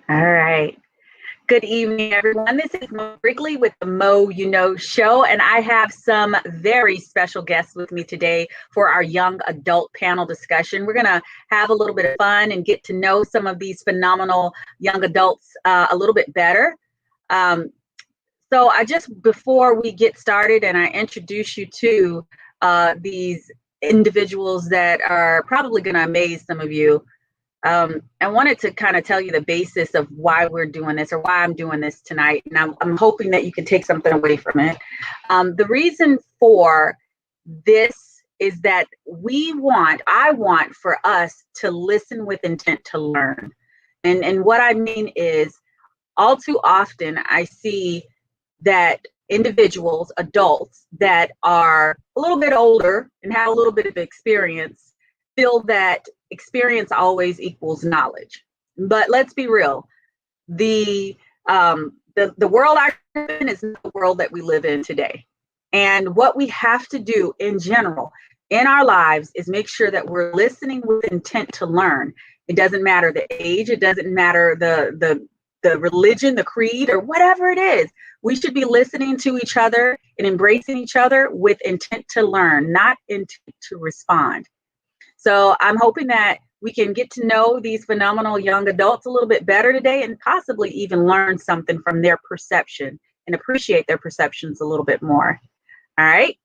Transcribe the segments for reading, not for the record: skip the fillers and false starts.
All right. Good evening, everyone. This is Mo Wrigley with the Mo You Know Show, and I have some very special guests with me today for our young adult panel discussion. We're going to have a little bit of fun and get to know some of these phenomenal young adults a little bit better. Um, before we get started and I introduce you to these individuals that are probably going to amaze some of you, I wanted to kind of tell you the basis of why we're doing this or why I'm doing this tonight. And I'm hoping that you can take something away from it. The reason for this is that I want for us to listen with intent to learn. And what I mean is, all too often I see that individuals, adults that are a little bit older and have a little bit of experience, feel that experience always equals knowledge. But let's be real. The world I live in is not the world that we live in today. And what we have to do in general in our lives is make sure that we're listening with intent to learn. It doesn't matter the age, it doesn't matter the religion, the creed, or whatever it is. We should be listening to each other and embracing each other with intent to learn, not intent to respond. So I'm hoping that we can get to know these phenomenal young adults a little bit better today and possibly even learn something from their perception and appreciate their perceptions a little bit more. All right.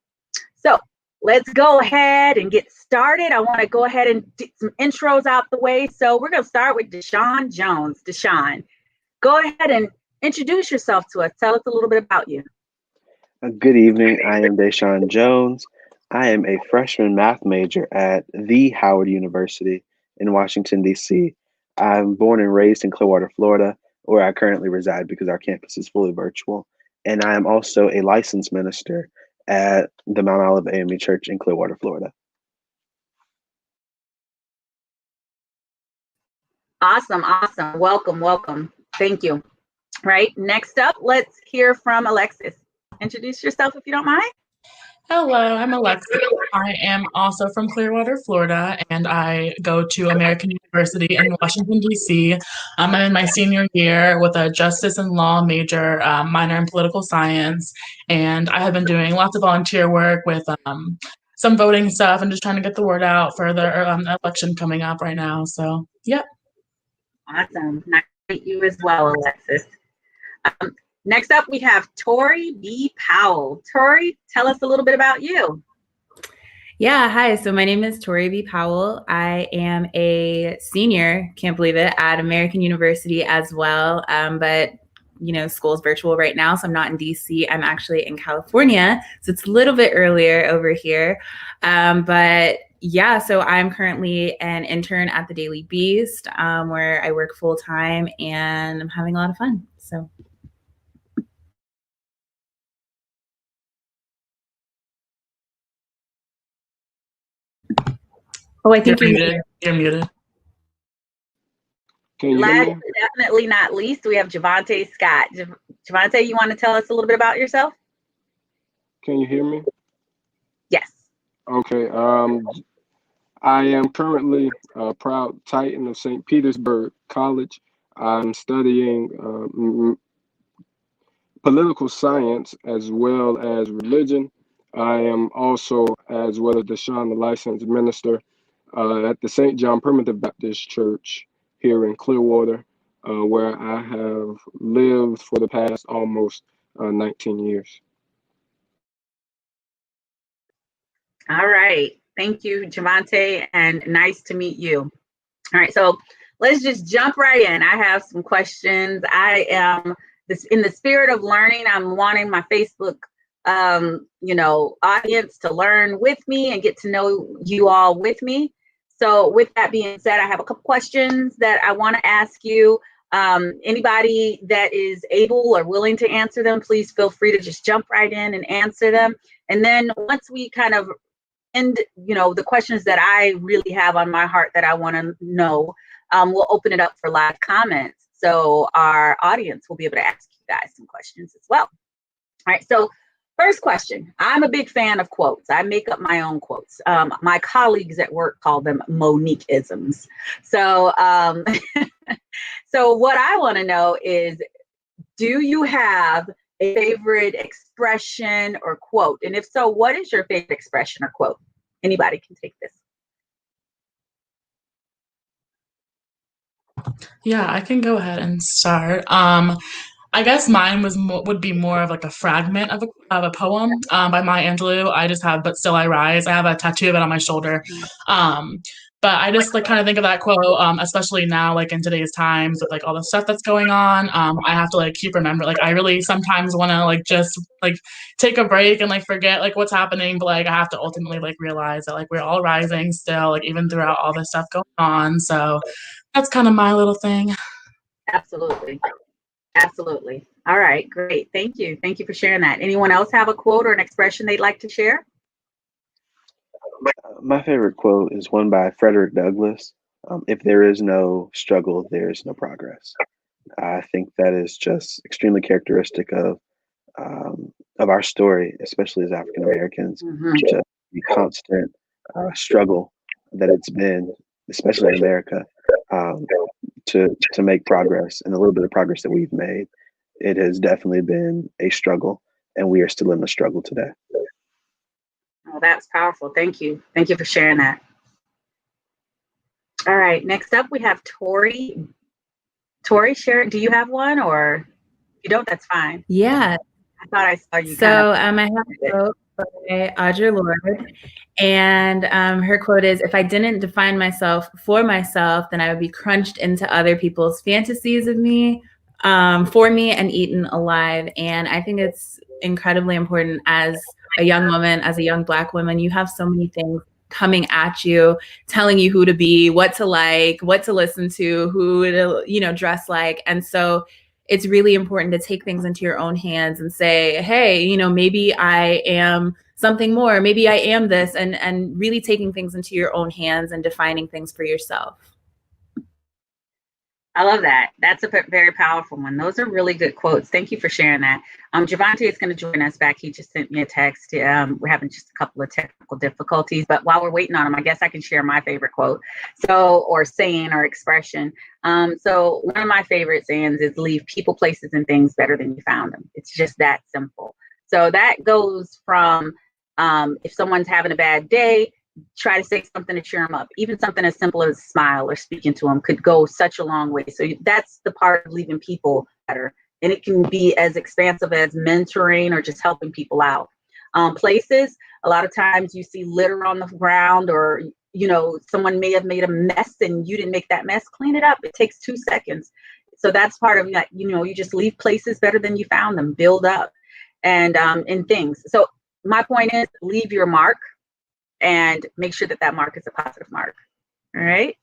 So let's go ahead and get started. I want to go ahead and get some intros out the way. So we're going to start with Deshawn Jones. Deshawn, go ahead and introduce yourself to us. Tell us a little bit about you. Good evening. I am Deshawn Jones. I am a freshman math major at the Howard University in Washington, D.C. I'm born and raised in Clearwater, Florida, where I currently reside because our campus is fully virtual. And I am also a licensed minister at the Mount Olive AME Church in Clearwater, Florida. Awesome. Welcome. Thank you. Right. Next up, let's hear from Alexis. Introduce yourself if you don't mind. Hello, I'm Alexis. I am also from Clearwater, Florida, and I go to American University in Washington, D.C. I'm in my senior year with a justice and law major, minor in political science, and I have been doing lots of volunteer work with some voting stuff and just trying to get the word out for the election coming up right now. So, yeah. Awesome. Nice to meet you as well, Alexis. Next up, we have Tori B. Powell. Tori, tell us a little bit about you. Yeah, hi. So my name is Tori B. Powell. I am a senior, can't believe it, at American University as well. But school's virtual right now, so I'm not in DC. I'm actually in California, so it's a little bit earlier over here. But yeah, so I'm currently an intern at the Daily Beast, where I work full time, and I'm having a lot of fun. So. Oh, I think you're muted. You're muted. Last but definitely not least, we have Javante Scott. Javante, you want to tell us a little bit about yourself? Can you hear me? Yes. Okay. I am currently a proud Titan of St. Petersburg College. I'm studying political science as well as religion. I am also, as well as Deshawn, the licensed minister at the St. John Primitive Baptist Church here in Clearwater, where I have lived for the past almost 19 years. All right. Thank you, Javante, and nice to meet you. All right, so let's just jump right in. I have some questions. I am in the spirit of learning. I'm wanting my Facebook, audience to learn with me and get to know you all with me. So with that being said, I have a couple questions that I want to ask you. Anybody that is able or willing to answer them, please feel free to just jump right in and answer them. And then once we kind of end, the questions that I really have on my heart that I want to know, we'll open it up for live comments. So our audience will be able to ask you guys some questions as well. All right, so First question. I'm a big fan of quotes. I make up my own quotes. My colleagues at work call them Monique-isms. So, so what I want to know is, do you have a favorite expression or quote? And if so, what is your favorite expression or quote? Anybody can take this. Yeah, I can go ahead and start. I guess mine would be more of like a fragment of a poem by Maya Angelou. I just have "But Still I Rise." I have a tattoo of it on my shoulder. Um, but I just like kind of think of that quote, especially now, like in today's times with like all the stuff that's going on. I have to like keep remember. Like I really sometimes want to like just like take a break and like forget like what's happening, but like I have to ultimately like realize that like we're all rising still, like even throughout all this stuff going on. So that's kind of my little thing. Absolutely. Absolutely. All right, great. Thank you. Thank you for sharing that. Anyone else have a quote or an expression they'd like to share? My favorite quote is one by Frederick Douglass. If there is no struggle, there is no progress. I think that is just extremely characteristic of our story, especially as African Americans. Just the constant struggle that it's been, especially in America, to make progress, and the little bit of progress that we've made, it has definitely been a struggle, and we are still in the struggle today. Oh, that's powerful. Thank you. Thank you for sharing that. All right, next up we have Tori. Tori, share. Do you have one, or if you don't, that's fine. Yeah. I thought I saw you. So I have a quote by Audre Lorde, and her quote is, "If I didn't define myself for myself, then I would be crunched into other people's fantasies of me, for me, and eaten alive." And I think it's incredibly important as a young woman, as a young Black woman. You have so many things coming at you, telling you who to be, what to like, what to listen to, who to, dress like. And so it's really important to take things into your own hands and say, hey, maybe I am something more, maybe I am this, and really taking things into your own hands and defining things for yourself. I love that. That's a very powerful one. Those are really good quotes. Thank you for sharing that. Javante is going to join us back. He just sent me a text. We're having just a couple of technical difficulties, but while we're waiting on him, I guess I can share my favorite quote. Or saying or expression. So one of my favorite sayings is, leave people, places, and things better than you found them. It's just that simple. So that goes from if someone's having a bad day, try to say something to cheer them up. Even something as simple as a smile or speaking to them could go such a long way. So that's the part of leaving people better. And it can be as expansive as mentoring or just helping people out. Places, a lot of times you see litter on the ground, or, someone may have made a mess and you didn't make that mess. Clean it up. It takes 2 seconds. So that's part of that, you just leave places better than you found them, build up and in things. So my point is, leave your mark. And make sure that mark is a positive mark. All right.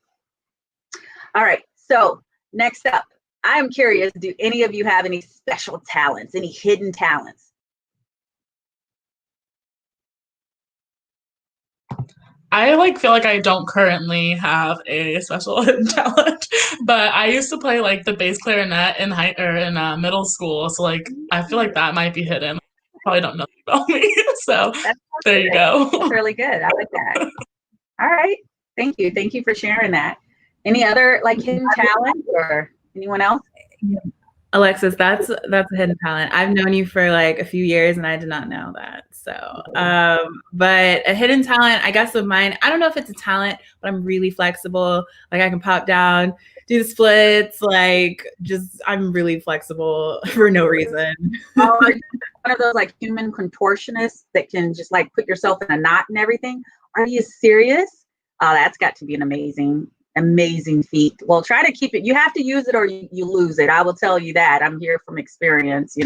All right. So next up, I am curious, do any of you have any special talents, any hidden talents? I feel like I don't currently have a special hidden talent, but I used to play like the bass clarinet in middle school. So like I feel like that might be hidden. Probably don't know about me. So there you go. That's really good. I like that. All right. Thank you. Thank you for sharing that. Any other hidden talent, or anyone else? Alexis, that's a hidden talent. I've known you for a few years and I did not know that. So, but a hidden talent, I guess, of mine, I don't know if it's a talent, but I'm really flexible. I can pop down, do the splits, I'm really flexible for no reason. Oh, one of those human contortionists that can just put yourself in a knot and everything. Are you serious? Oh, that's got to be an amazing feat. Well, try to keep it. You have to use it or you lose it. I will tell you that. I'm here from experience.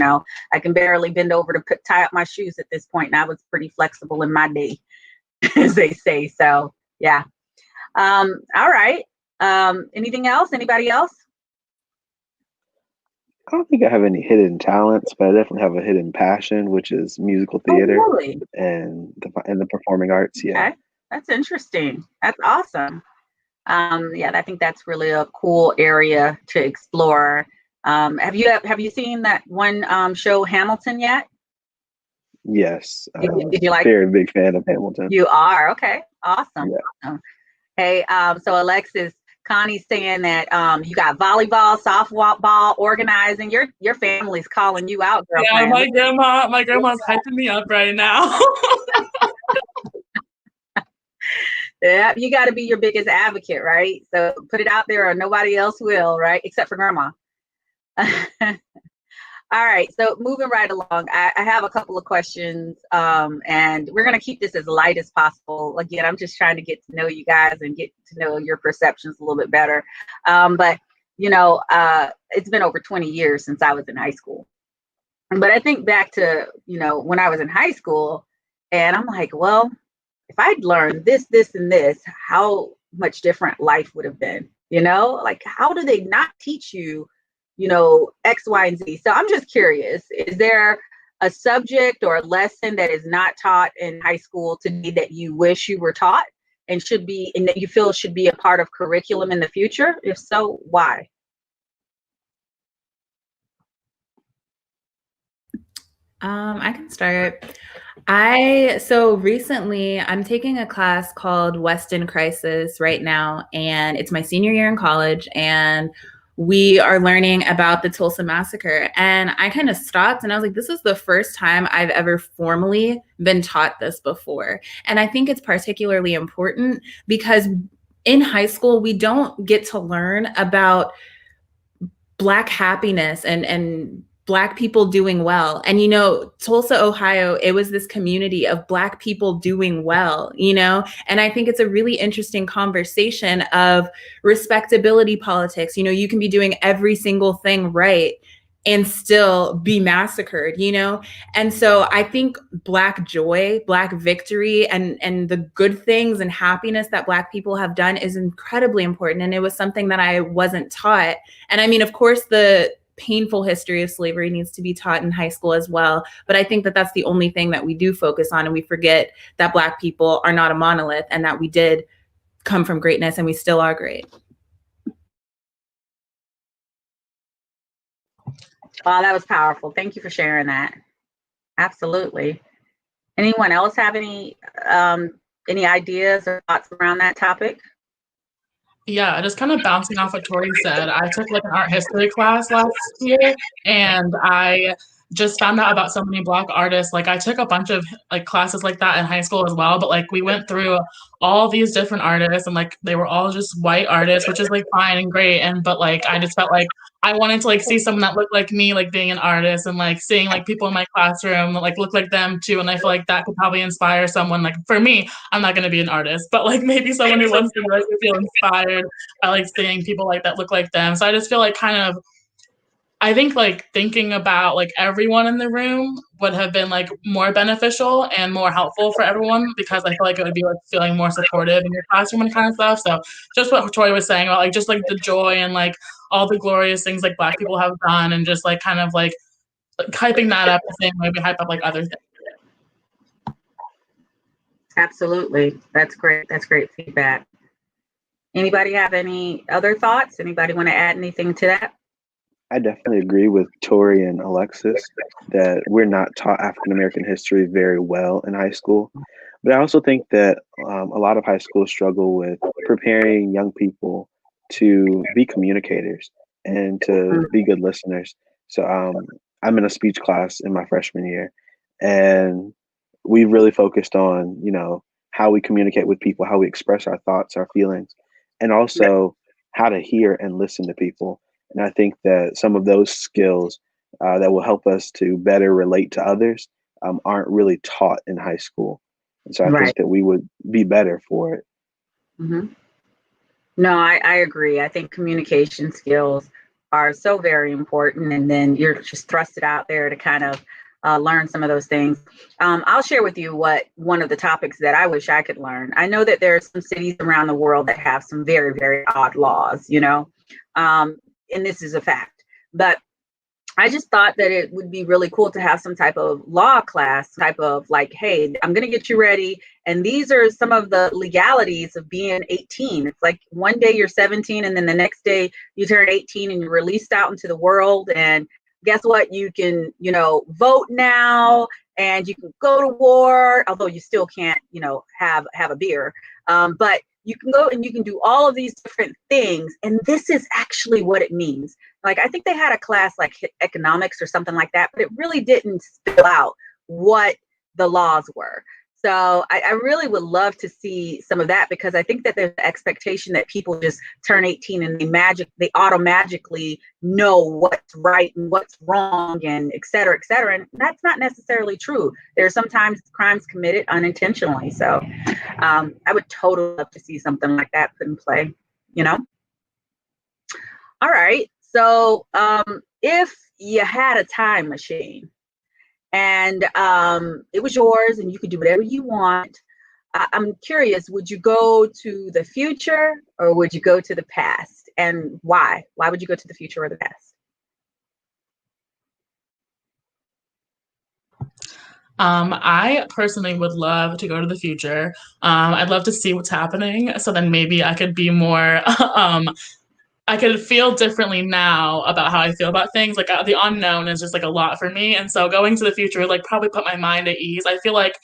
I can barely bend over to tie up my shoes at this point, and I was pretty flexible in my day, as they say. So yeah. All right. Anything else? Anybody else? I don't think I have any hidden talents, but I definitely have a hidden passion, which is musical theater. Oh, really? and the performing arts. Yeah. Okay. That's interesting. That's awesome. Yeah, I think that's really a cool area to explore. Have you seen that one show Hamilton yet? Yes. Did you like? Very big fan of Hamilton. You are? Okay. Awesome. Yeah. Awesome. Hey, so Alexis, Connie's saying that you got volleyball, softball, organizing. Your family's calling you out, girlfriend. Yeah, my grandma's hyping me up right now. Yeah, you got to be your biggest advocate, right? So put it out there, or nobody else will, right? Except for grandma. All right, so moving right along, I have a couple of questions, and we're going to keep this as light as possible. Again, I'm just trying to get to know you guys and get to know your perceptions a little bit better. But, it's been over 20 years since I was in high school. But I think back to, when I was in high school, and I'm like, well, if I'd learned this, this, and this, how much different life would have been, Like, how do they not teach you, X, Y, and Z? So I'm just curious, is there a subject or a lesson that is not taught in high school today that you wish you were taught and that you feel should be a part of curriculum in the future? If so, why? I can start. So recently I'm taking a class called Weston Crisis right now, and it's my senior year in college, and we are learning about the Tulsa Massacre. And I kind of stopped and I was like, this is the first time I've ever formally been taught this before. And I think it's particularly important because in high school, we don't get to learn about Black happiness and Black people doing well. And, Tulsa, Ohio, it was this community of Black people doing well, and I think it's a really interesting conversation of respectability politics. You can be doing every single thing right and still be massacred, And so I think Black joy, Black victory, and the good things and happiness that Black people have done is incredibly important. And it was something that I wasn't taught. And I mean, of course, the painful history of slavery needs to be taught in high school as well. But I think that that's the only thing that we do focus on. And we forget that Black people are not a monolith and that we did come from greatness and we still are great. Wow, that was powerful. Thank you for sharing that. Absolutely. Anyone else have any ideas or thoughts around that topic? Yeah, just kind of bouncing off what Tori said. I took like an art history class last year, and I just found out about so many Black artists. Like I took a bunch of like classes like that in high school as well, but like we went through all these different artists and like they were all just white artists, which is like fine and great. But like I just felt like I wanted to like see someone that looked like me, like being an artist, and like seeing like people in my classroom that like look like them too. And I feel like that could probably inspire someone. Like for me, I'm not gonna be an artist, but like maybe someone who wants to like feel inspired by like seeing people like that look like them. So I just feel like I think like thinking about like everyone in the room would have been like more beneficial and more helpful for everyone, because I feel like it would be like feeling more supportive in your classroom and kind of stuff. So just what Tori was saying about like just like the joy and like all the glorious things like Black people have done, and just like kind of like hyping that up the same way we hype up like other things. Absolutely. That's great. That's great feedback. Anybody have any other thoughts? Anybody want to add anything to that? I definitely agree with Tori and Alexis that we're not taught African American history very well in high school. But I also think that a lot of high schools struggle with preparing young people to be communicators and to be good listeners. So I'm in a speech class in my freshman year, and we really focused on, how we communicate with people, how we express our thoughts, our feelings, and also how to hear and listen to people. And I think that some of those skills that will help us to better relate to others aren't really taught in high school. And so I think that we would be better for it. Mm-hmm. No, I agree. I think communication skills are so very important. And then you're just thrusted out there to kind of learn some of those things. I'll share with you one of the topics that I wish I could learn. I know that there are some cities around the world that have some very, very odd laws, and this is a fact. But I just thought that it would be really cool to have some type of law class, type of like, hey, I'm going to get you ready. And these are some of the legalities of being 18. It's like one day you're 17 and then the next day you turn 18 and you're released out into the world. And guess what? You can, vote now, and you can go to war, although you still can't, have a beer. But you can go and you can do all of these different things. And this is actually what it means. Like, I think they had a class like economics or something like that, but it really didn't spell out what the laws were. So I really would love to see some of that, because I think that there's an expectation that people just turn 18 and they automatically know what's right and what's wrong, and et cetera, et cetera. And that's not necessarily true. There are sometimes crimes committed unintentionally. So I would totally love to see something like that put in play, All right. So if you had a time machine, and it was yours and you could do whatever you want, I'm curious, would you go to the future or would you go to the past, and why? Why would you go to the future or the past? I personally would love to go to the future. I'd love to see what's happening, so then maybe I could be more I could feel differently now about how I feel about things. Like, the unknown is just like a lot for me. And so going to the future would like probably put my mind at ease. I feel like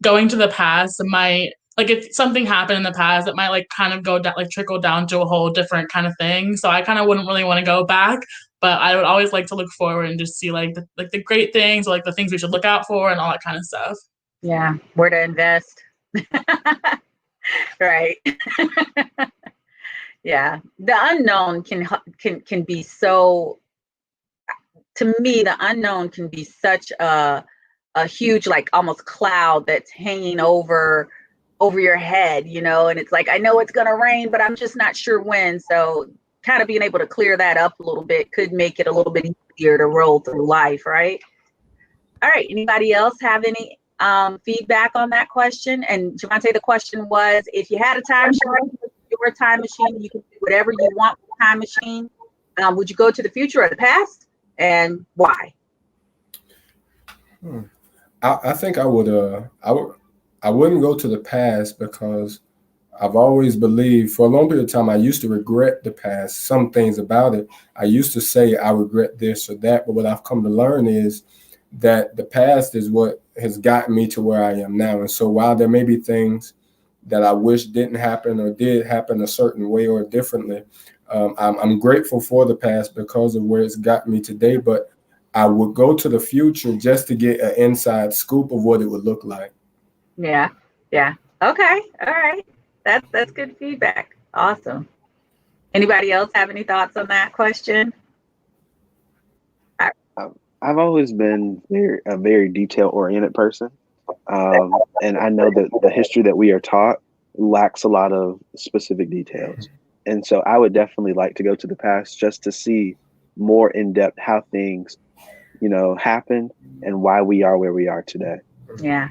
going to the past might, like, if something happened in the past, it might like kind of go down, like trickle down to a whole different kind of thing. So I kind of wouldn't really want to go back, but I would always like to look forward and just see like the great things, or like the things we should look out for and all that kind of stuff. Yeah, where to invest. Right. Yeah, the unknown can be so, to me, the unknown can be such a huge, like, almost cloud that's hanging over your head, and it's like, I know it's gonna rain, but I'm just not sure when. So kind of being able to clear that up a little bit could make it a little bit easier to roll through life, right? All right, anybody else have any feedback on that question? And Javante, the question was, if you had a time machine, your time machine, you can do whatever you want with the time machine. Would you go to the future or the past, and why? I think I would. I wouldn't go to the past, because I've always believed for a long period of time I used to regret the past, some things about it. I used to say I regret this or that, but what I've come to learn is that the past is what has gotten me to where I am now. And so while there may be things that I wish didn't happen or did happen a certain way or differently, I'm grateful for the past because of where it's gotten me today. But I would go to the future just to get an inside scoop of what it would look like. Yeah. Okay. All right. That's good feedback. Awesome. Anybody else have any thoughts on that question? I've always been a very detail-oriented person. And I know that the history that we are taught lacks a lot of specific details. And so I would definitely like to go to the past just to see more in depth how things, happened and why we are where we are today. Yeah.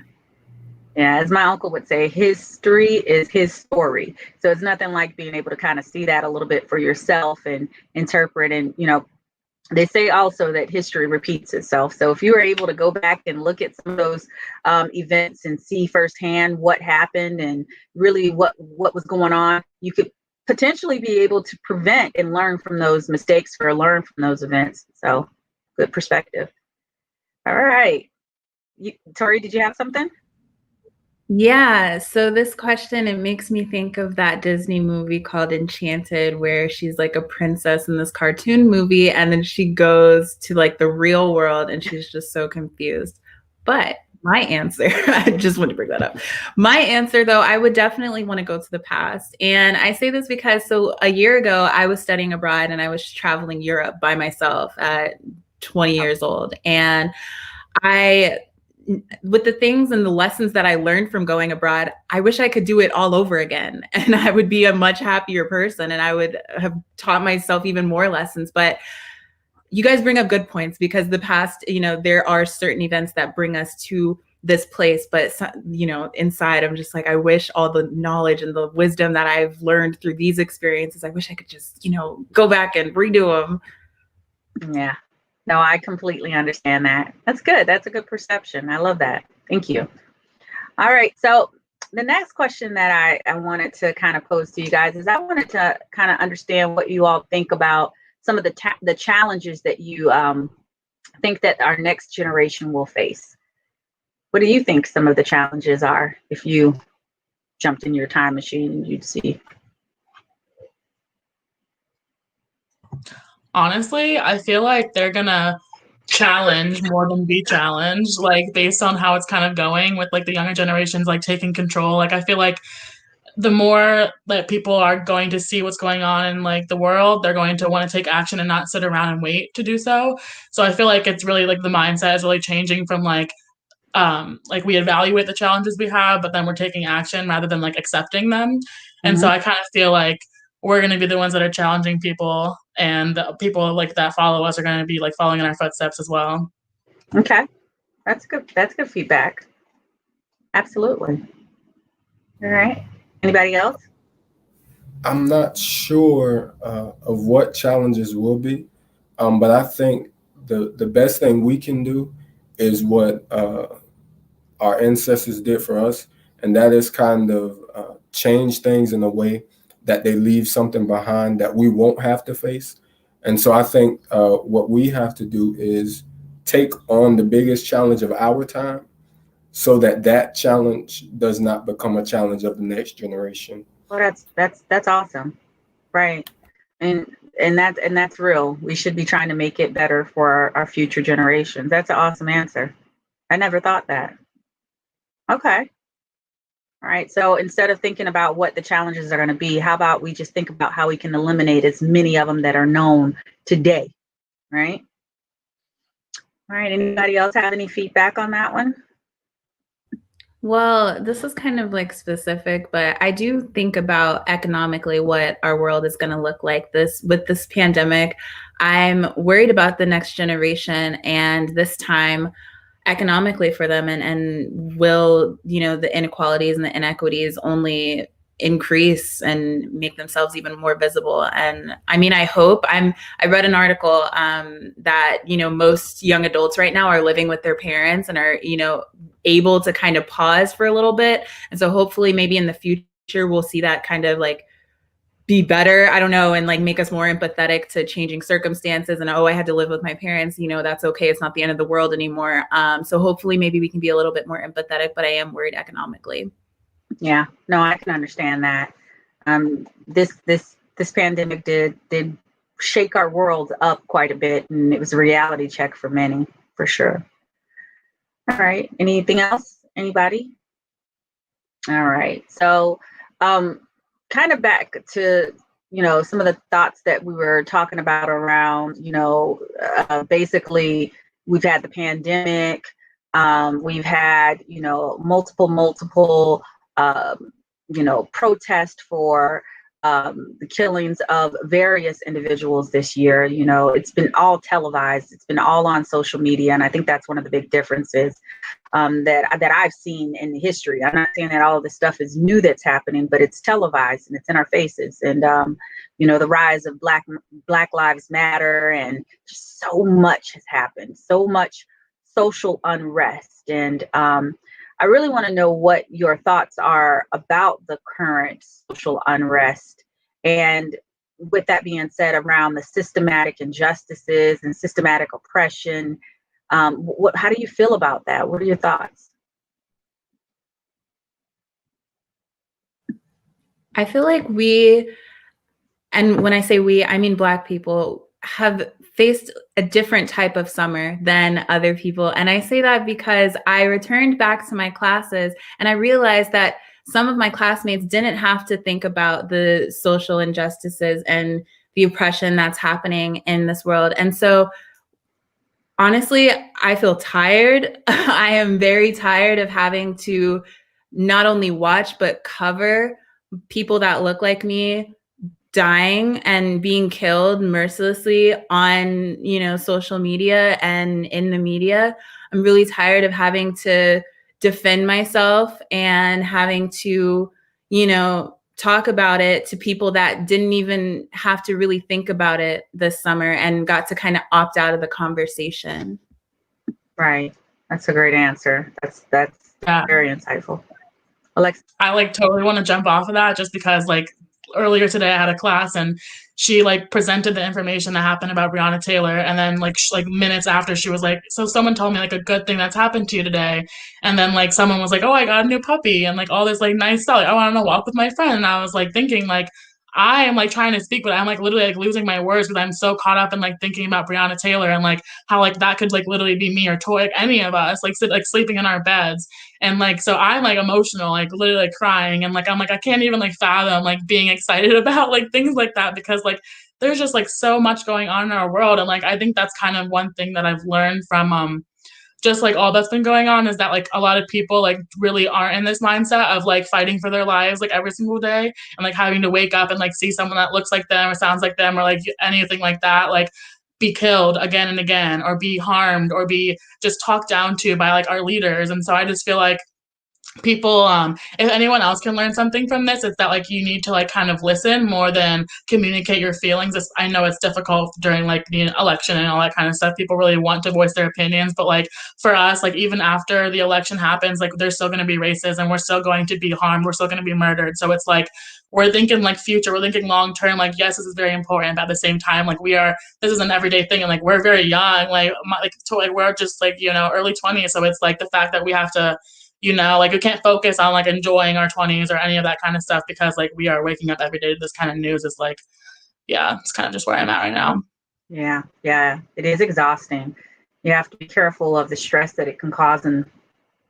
Yeah, as my uncle would say, history is his story. So it's nothing like being able to kind of see that a little bit for yourself and interpret. And, they say also that history repeats itself. So if you were able to go back and look at some of those events and see firsthand what happened and really what was going on, you could potentially be able to prevent and learn from those mistakes or learn from those events. So good perspective. All right. Tori, did you have something? Yeah, so this question, it makes me think of that Disney movie called Enchanted, where she's like a princess in this cartoon movie, and then she goes to like the real world and she's just so confused. But my answer, I just want to bring that up. My answer, though, I would definitely want to go to the past. And I say this because, so a year ago, I was studying abroad and I was traveling Europe by myself at 20 years old. And with the things and the lessons that I learned from going abroad, I wish I could do it all over again. And I would be a much happier person and I would have taught myself even more lessons. But you guys bring up good points, because the past, there are certain events that bring us to this place. But, inside, I'm just like, I wish all the knowledge and the wisdom that I've learned through these experiences, I wish I could just, go back and redo them. Yeah. No, I completely understand that. That's good. That's a good perception. I love that. Thank you. All right. So the next question that I wanted to kind of pose to you guys is, I wanted to kind of understand what you all think about some of the challenges that you think that our next generation will face? What do you think some of the challenges are if you jumped in your time machine and you'd see? Honestly, I feel like they're gonna challenge more than be challenged, like based on how it's kind of going with like the younger generations like taking control. Like I feel like the more that people are going to see what's going on in like the world, they're going to want to take action and not sit around and wait to do so. So I feel like it's really like the mindset is really changing from like we evaluate the challenges we have, but then we're taking action rather than like accepting them. And so I kind of feel like we're going to be the ones that are challenging people, and the people like that follow us are going to be like following in our footsteps as well. Okay, that's good. That's good feedback. Absolutely. All right. Anybody else? I'm not sure of what challenges will be, but I think the best thing we can do is what our ancestors did for us, and that is kind of change things in a way that they leave something behind that we won't have to face. And so I think what we have to do is take on the biggest challenge of our time so that that challenge does not become a challenge of the next generation. Well, that's awesome, right? And that's real. We should be trying to make it better for our future generations. That's an awesome answer. I never thought that. Okay. All right. So instead of thinking about what the challenges are going to be, how about we just think about how we can eliminate as many of them that are known today, right? All right. Anybody else have any feedback on that one? Well, this is kind of like specific, but I do think about economically what our world is going to look like with this pandemic. I'm worried about the next generation and this time economically for them, and will, the inequalities and the inequities only increase and make themselves even more visible. And I mean, I read an article that most young adults right now are living with their parents and are able to kind of pause for a little bit. And so hopefully maybe in the future we'll see that kind of like be better, I don't know, and like make us more empathetic to changing circumstances. And I had to live with my parents, that's okay, it's not the end of the world anymore. So hopefully maybe we can be a little bit more empathetic, but I am worried economically. Yeah, no, I can understand that. This pandemic did shake our world up quite a bit, and it was a reality check for many, for sure. All right. Anything else? Anybody? All right. So, kind of back to some of the thoughts that we were talking about around basically we've had the pandemic, we've had multiple protest for the killings of various individuals this year. It's been all televised, it's been all on social media, and I think that's one of the big differences that I've seen in history. I'm not saying that all of this stuff is new that's happening, but it's televised and it's in our faces. And the rise of Black Lives Matter, and just so much has happened, so much social unrest. And I really want to know what your thoughts are about the current social unrest. And with that being said, around the systematic injustices and systematic oppression, how do you feel about that? What are your thoughts? I feel like we, and when I say we, I mean Black people, have faced a different type of summer than other people. And I say that because I returned back to my classes and I realized that some of my classmates didn't have to think about the social injustices and the oppression that's happening in this world. And so honestly, I feel tired. I am very tired of having to not only watch, but cover people that look like me dying and being killed mercilessly on, social media and in the media. I'm really tired of having to defend myself and having to, talk about it to people that didn't even have to really think about it this summer and got to kind of opt out of the conversation. Right. That's a great answer. That's very insightful. Alexa? I totally want to jump off of that just because earlier today I had a class and she like presented the information that happened about Breonna Taylor, and then like minutes after, she was like, so someone told me like a good thing that's happened to you today. And then like someone was like, oh, I got a new puppy and like all this like nice stuff, like, I want to walk with my friend. And I was like thinking like, I am like trying to speak, but I'm like literally like losing my words because I'm so caught up in like thinking about Breonna Taylor and like how like that could like literally be me or Toy, like any of us, like sleeping in our beds. And like, so I'm like emotional, like literally like crying. And like, I'm like, I can't even like fathom like being excited about like things like that, because like there's just like so much going on in our world. And like, I think that's kind of one thing that I've learned from just like all that's been going on, is that like a lot of people like really aren't in this mindset of like fighting for their lives like every single day, and like having to wake up and like see someone that looks like them or sounds like them or like anything like that, like be killed again and again, or be harmed, or be just talked down to by like our leaders. And so I just feel like people, if anyone else can learn something from this, it's that like you need to like kind of listen more than communicate your feelings. I know it's difficult during like the election and all that kind of stuff. People really want to voice their opinions, but like for us, like even after the election happens, like there's still going to be racism, we're still going to be harmed, we're still going to be murdered. So it's like we're thinking like future, we're thinking long term, like yes, this is very important, but at the same time, like this is an everyday thing, and like we're very young, like we're just like, you know, early 20s. So it's like the fact that we have to, you know, like we can't focus on like enjoying our 20s or any of that kind of stuff, because like we are waking up every day to this kind of news. Is like, yeah, it's kind of just where I'm at right now. Yeah, it is exhausting. You have to be careful of the stress that it can cause and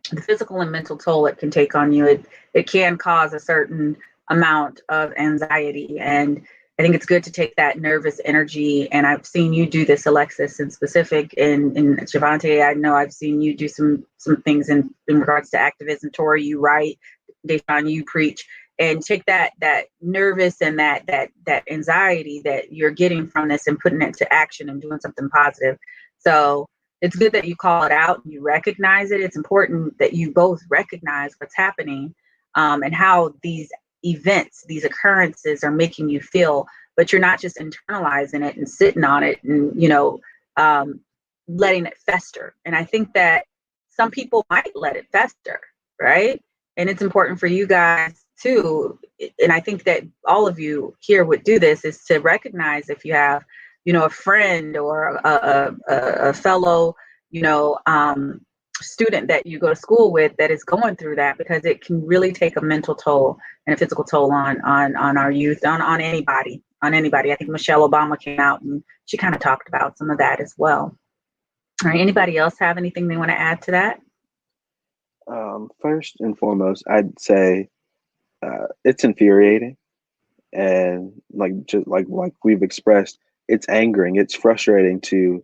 the physical and mental toll it can take on you. It can cause a certain amount of anxiety, and I think it's good to take that nervous energy. And I've seen you do this, Alexis, in specific, in Javante. I know I've seen you do some things in regards to activism. Tori, you write. Deshaun, you preach. And take that nervous and that anxiety that you're getting from this and putting it to action and doing something positive. So it's good that you call it out and you recognize it. It's important that you both recognize what's happening, and how these events, these occurrences are making you feel, but you're not just internalizing it and sitting on it and, you know, letting it fester. And I think that some people might let it fester, right? And it's important for you guys too. And I think that all of you here would do this, is to recognize if you have, you know, a friend or a fellow, you know, student that you go to school with that is going through that, because it can really take a mental toll and a physical toll on our youth, on anybody. I think Michelle Obama came out and she kind of talked about some of that as well. All right, anybody else have anything they want to add to that? First and foremost, I'd say it's infuriating, and just like we've expressed, it's angering, it's frustrating to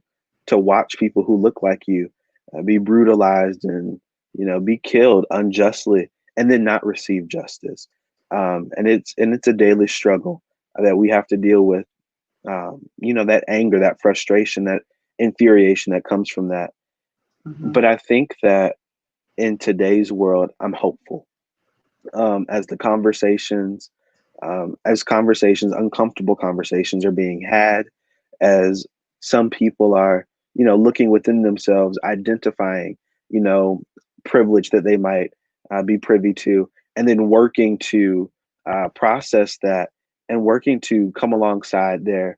watch people who look like you be brutalized and, you know, be killed unjustly and then not receive justice. And it's a daily struggle that we have to deal with. You know, that anger, that frustration, that infuriation that comes from that. Mm-hmm. But I think that in today's world, I'm hopeful. As the conversations, uncomfortable conversations are being had, as some people are, you know, looking within themselves, identifying, you know, privilege that they might be privy to, and then working to process that and working to come alongside their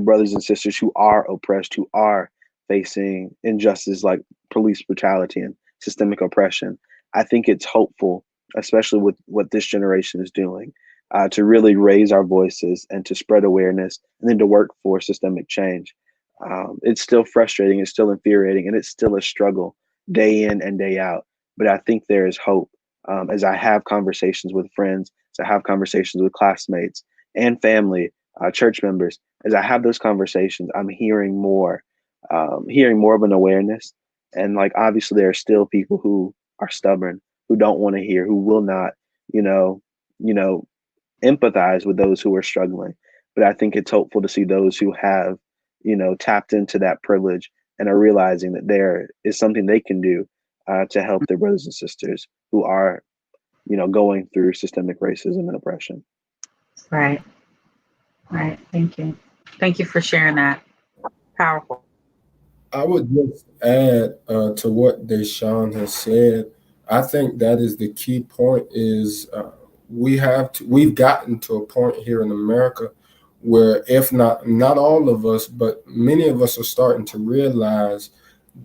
brothers and sisters who are oppressed, who are facing injustice like police brutality and systemic oppression. I think it's hopeful, especially with what this generation is doing, to really raise our voices and to spread awareness, and then to work for systemic change. It's still frustrating, it's still infuriating, and it's still a struggle day in and day out. But I think there is hope. As I have conversations with friends, as I have conversations with classmates and family, church members, as I have those conversations, I'm hearing more of an awareness. And like, obviously there are still people who are stubborn, who don't want to hear, who will not, you know, empathize with those who are struggling. But I think it's hopeful to see those who have, you know, tapped into that privilege and are realizing that there is something they can do to help their brothers and sisters who are, you know, going through systemic racism and oppression. Right. Thank you for sharing that. Powerful. I would just add to what Deshaun has said. I think that is the key point, is we've gotten to a point here in America where if not all of us, but many of us are starting to realize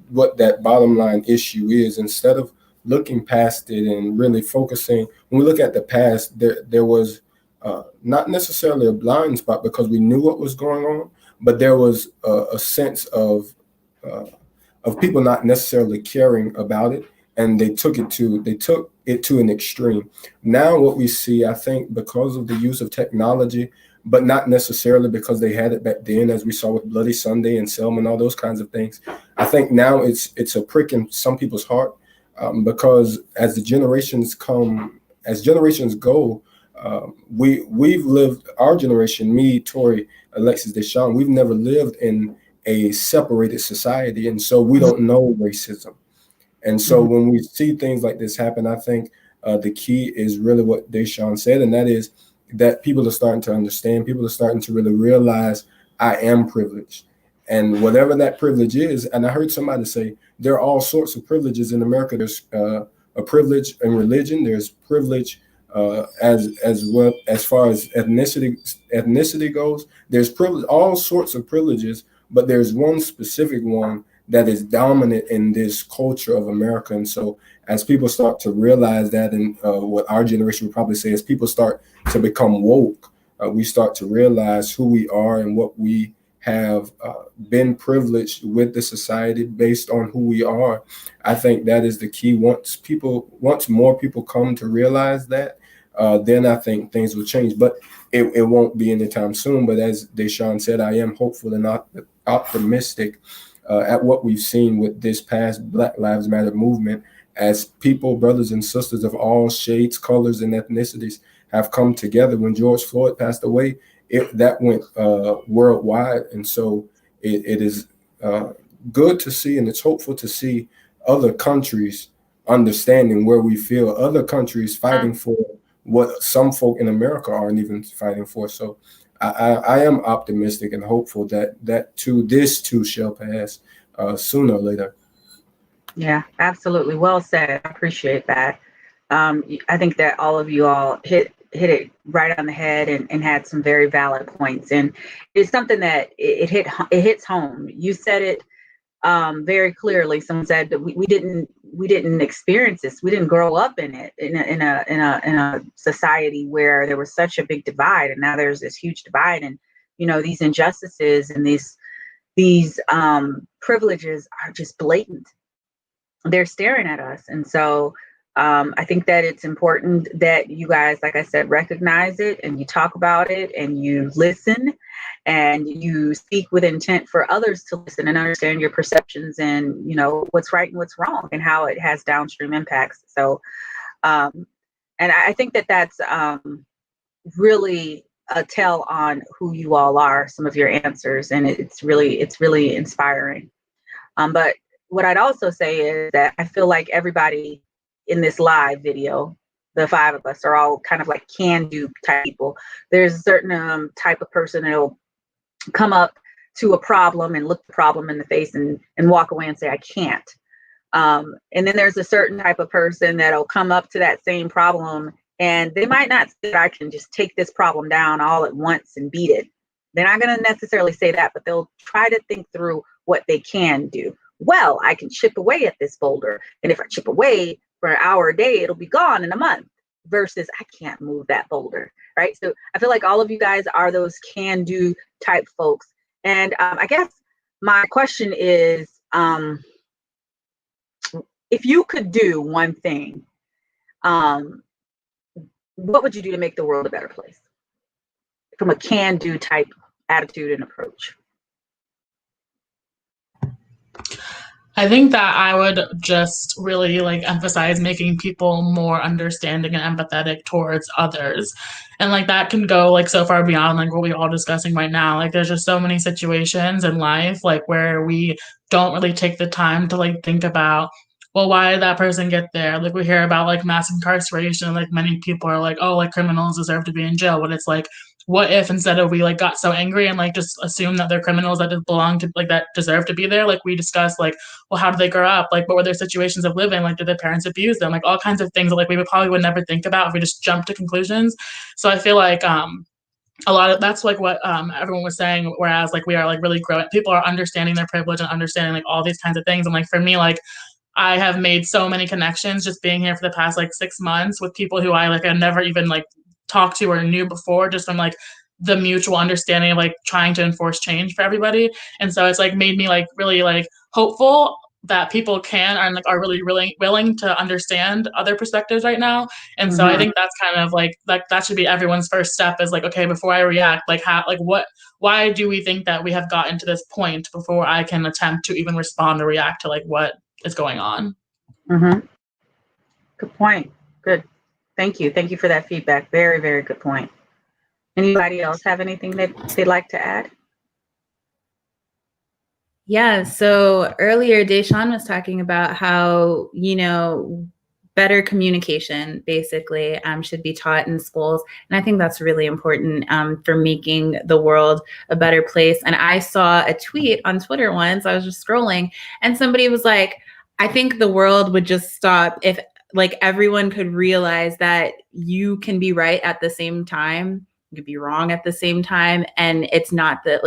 what that bottom line issue is, instead of looking past it and really focusing. When we look at the past, there was not necessarily a blind spot because we knew what was going on, but there was a sense uh, of people not necessarily caring about it, and they took it to an extreme. Now what we see, I think, because of the use of technology, but not necessarily because they had it back then, as we saw with Bloody Sunday and Selma and all those kinds of things. I think now it's a prick in some people's heart, because as generations go, we've lived, our generation, me, Tori, Alexis, Deshawn, we've never lived in a separated society, and so we don't know racism. And so when we see things like this happen, I think the key is really what Deshawn said, and that is that people are starting to understand, people are starting to really realize I am privileged. And whatever that privilege is, and I heard somebody say there are all sorts of privileges in America. There's a privilege in religion, there's privilege as well as far as ethnicity goes. There's privilege, all sorts of privileges, but there's one specific one that is dominant in this culture of America. And so as people start to realize that, and what our generation would probably say, as people start to become woke, we start to realize who we are and what we have been privileged with the society based on who we are. I think that is the key. Once more people come to realize that, then I think things will change. But it won't be anytime soon. But as Deshawn said, I am hopeful and optimistic at what we've seen with this past Black Lives Matter movement, as people, brothers and sisters of all shades, colors, and ethnicities have come together. When George Floyd passed away, that went worldwide. And so it is good to see, and it's hopeful to see other countries understanding where we feel, other countries fighting for what some folk in America aren't even fighting for. So I am optimistic and hopeful that this too shall pass sooner or later. Yeah, absolutely. Well said. I appreciate that. I think that all of you all hit it right on the head and had some very valid points. And it's something that it hits home. You said it very clearly. Someone said that we didn't experience this. We didn't grow up in it in a society where there was such a big divide, and now there's this huge divide. And these injustices and these privileges are just blatant. They're staring at us. And so I think that it's important that you guys, like I said, recognize it, and you talk about it, and you listen, and you speak with intent for others to listen and understand your perceptions, and what's right and what's wrong, and how it has downstream impacts. So and I think that that's really a tell on who you all are, some of your answers, and it's really inspiring. But what I'd also say is that I feel like everybody in this live video, the five of us, are all kind of like can-do type people. There's a certain type of person that'll come up to a problem and look the problem in the face and walk away and say, I can't. And then there's a certain type of person that'll come up to that same problem, and they might not say, I can just take this problem down all at once and beat it. They're not going to necessarily say that, but they'll try to think through what they can do. Well, I can chip away at this boulder, and if I chip away for an hour a day, it'll be gone in a month, versus I can't move that boulder, right? So I feel like all of you guys are those can-do type folks. And I guess my question is, if you could do one thing, what would you do to make the world a better place from a can-do type attitude and approach? I think that I would just really emphasize making people more understanding and empathetic towards others. And that can go so far beyond what we're all discussing right now. There's just so many situations in life where we don't really take the time to think about, well, why did that person get there? We hear about mass incarceration, many people are oh, criminals deserve to be in jail. But it's what if instead of we got so angry and just assume that they're criminals that just belong to that deserve to be there? We discussed well, how did they grow up? What were their situations of living? Did their parents abuse them? All kinds of things that we would never think about if we just jump to conclusions. So I feel that's like what everyone was saying, whereas like we are like really growing, people are understanding their privilege and understanding like all these kinds of things. And like for me, like I have made so many connections just being here for the past like 6 months with people who I never even like talked to or knew before, just from like the mutual understanding of like trying to enforce change for everybody. And so it's like made me like really like hopeful that people can and like are really really willing to understand other perspectives right now. And so I think that's kind of like that should be everyone's first step, is like, okay, before I react, like how, like what, why do we think that we have gotten to this point before I can attempt to even respond or react to like what is going on. Good point. Good. Thank you. Thank you for that feedback. Very, very good point. Anybody else have anything that they'd like to add? Yeah. So earlier, Deshawn was talking about how, better communication basically should be taught in schools. And I think that's really important for making the world a better place. And I saw a tweet on Twitter once, I was just scrolling, and somebody was like, I think the world would just stop if like everyone could realize that you can be right at the same time. You could be wrong at the same time. And it's not the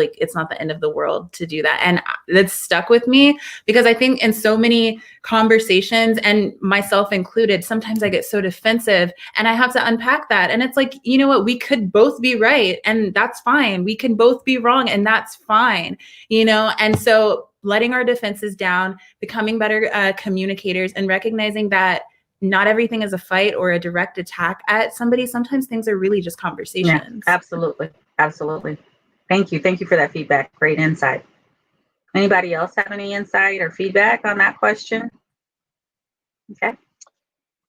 end of the world to do that. And that's stuck with me because I think in so many conversations, and myself included, sometimes I get so defensive and I have to unpack that. And it's like, you know what, we could both be right and that's fine. We can both be wrong and that's fine, And so letting our defenses down, becoming better communicators, and recognizing that not everything is a fight or a direct attack at somebody. Sometimes things are really just conversations. Yeah, absolutely. Absolutely. Thank you. Thank you for that feedback. Great insight. Anybody else have any insight or feedback on that question? Okay.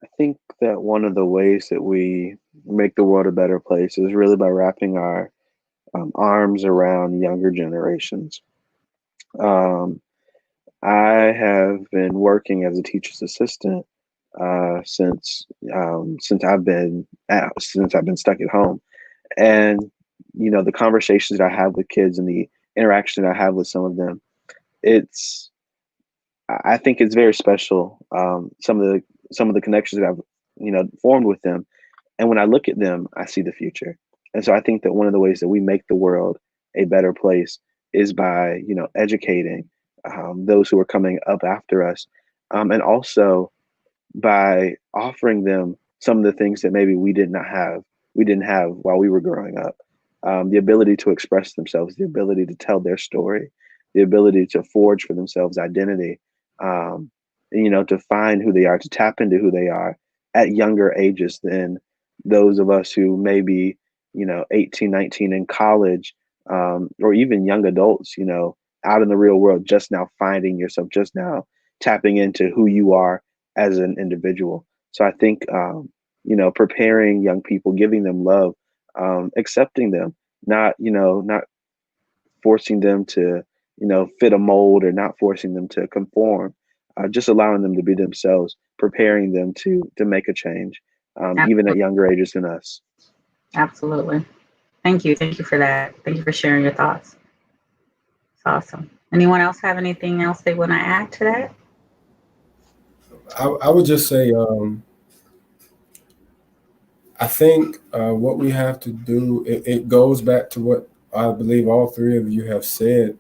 I think that one of the ways that we make the world a better place is really by wrapping our arms around younger generations. I have been working as a teacher's assistant since I've been stuck at home, and the conversations that I have with kids and the interaction that I have with some of them, I think it's very special. Some of the connections that I've formed with them, and when I look at them, I see the future. And so I think that one of the ways that we make the world a better place is by educating those who are coming up after us, and also by offering them some of the things that maybe we didn't have while we were growing up. The ability to express themselves, the ability to tell their story, the ability to forge for themselves identity, to find who they are, to tap into who they are at younger ages than those of us who may be, 18, 19 in college, or even young adults, out in the real world, just now finding yourself, just now tapping into who you are as an individual. So I think, preparing young people, giving them love, accepting them, not forcing them to, fit a mold, or not forcing them to conform, just allowing them to be themselves, preparing them to make a change, even at younger ages than us. Absolutely. Thank you. Thank you for that. Thank you for sharing your thoughts. It's awesome. Anyone else have anything else they want to add to that? I would just say, I think what we have to do, it goes back to what I believe all three of you have said,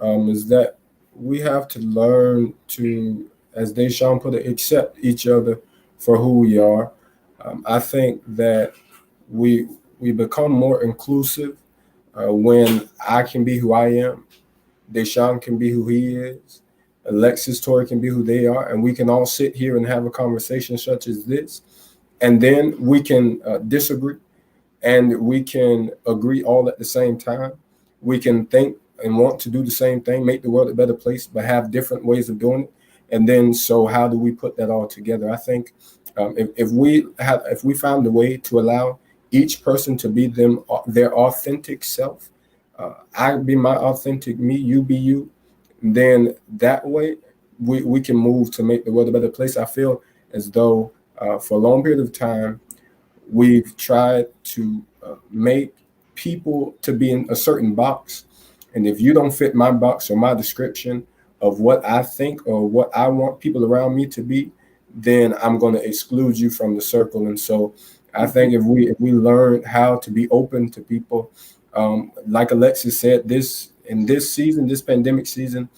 is that we have to learn to, as Deshawn put it, accept each other for who we are. I think that we become more inclusive when I can be who I am, Deshawn can be who he is, Alexis, Tori can be who they are, and we can all sit here and have a conversation such as this, and then we can disagree, and we can agree all at the same time. We can think and want to do the same thing, make the world a better place, but have different ways of doing it. And then, so how do we put that all together? I think if we found a way to allow each person to be their authentic self, I be my authentic me, you be you, then that way we can move to make the world a better place. I feel as though for a long period of time, we've tried to make people to be in a certain box. And if you don't fit my box or my description of what I think or what I want people around me to be, then I'm going to exclude you from the circle. And so I think if we learn how to be open to people, like Alexis said, this season, this pandemic season,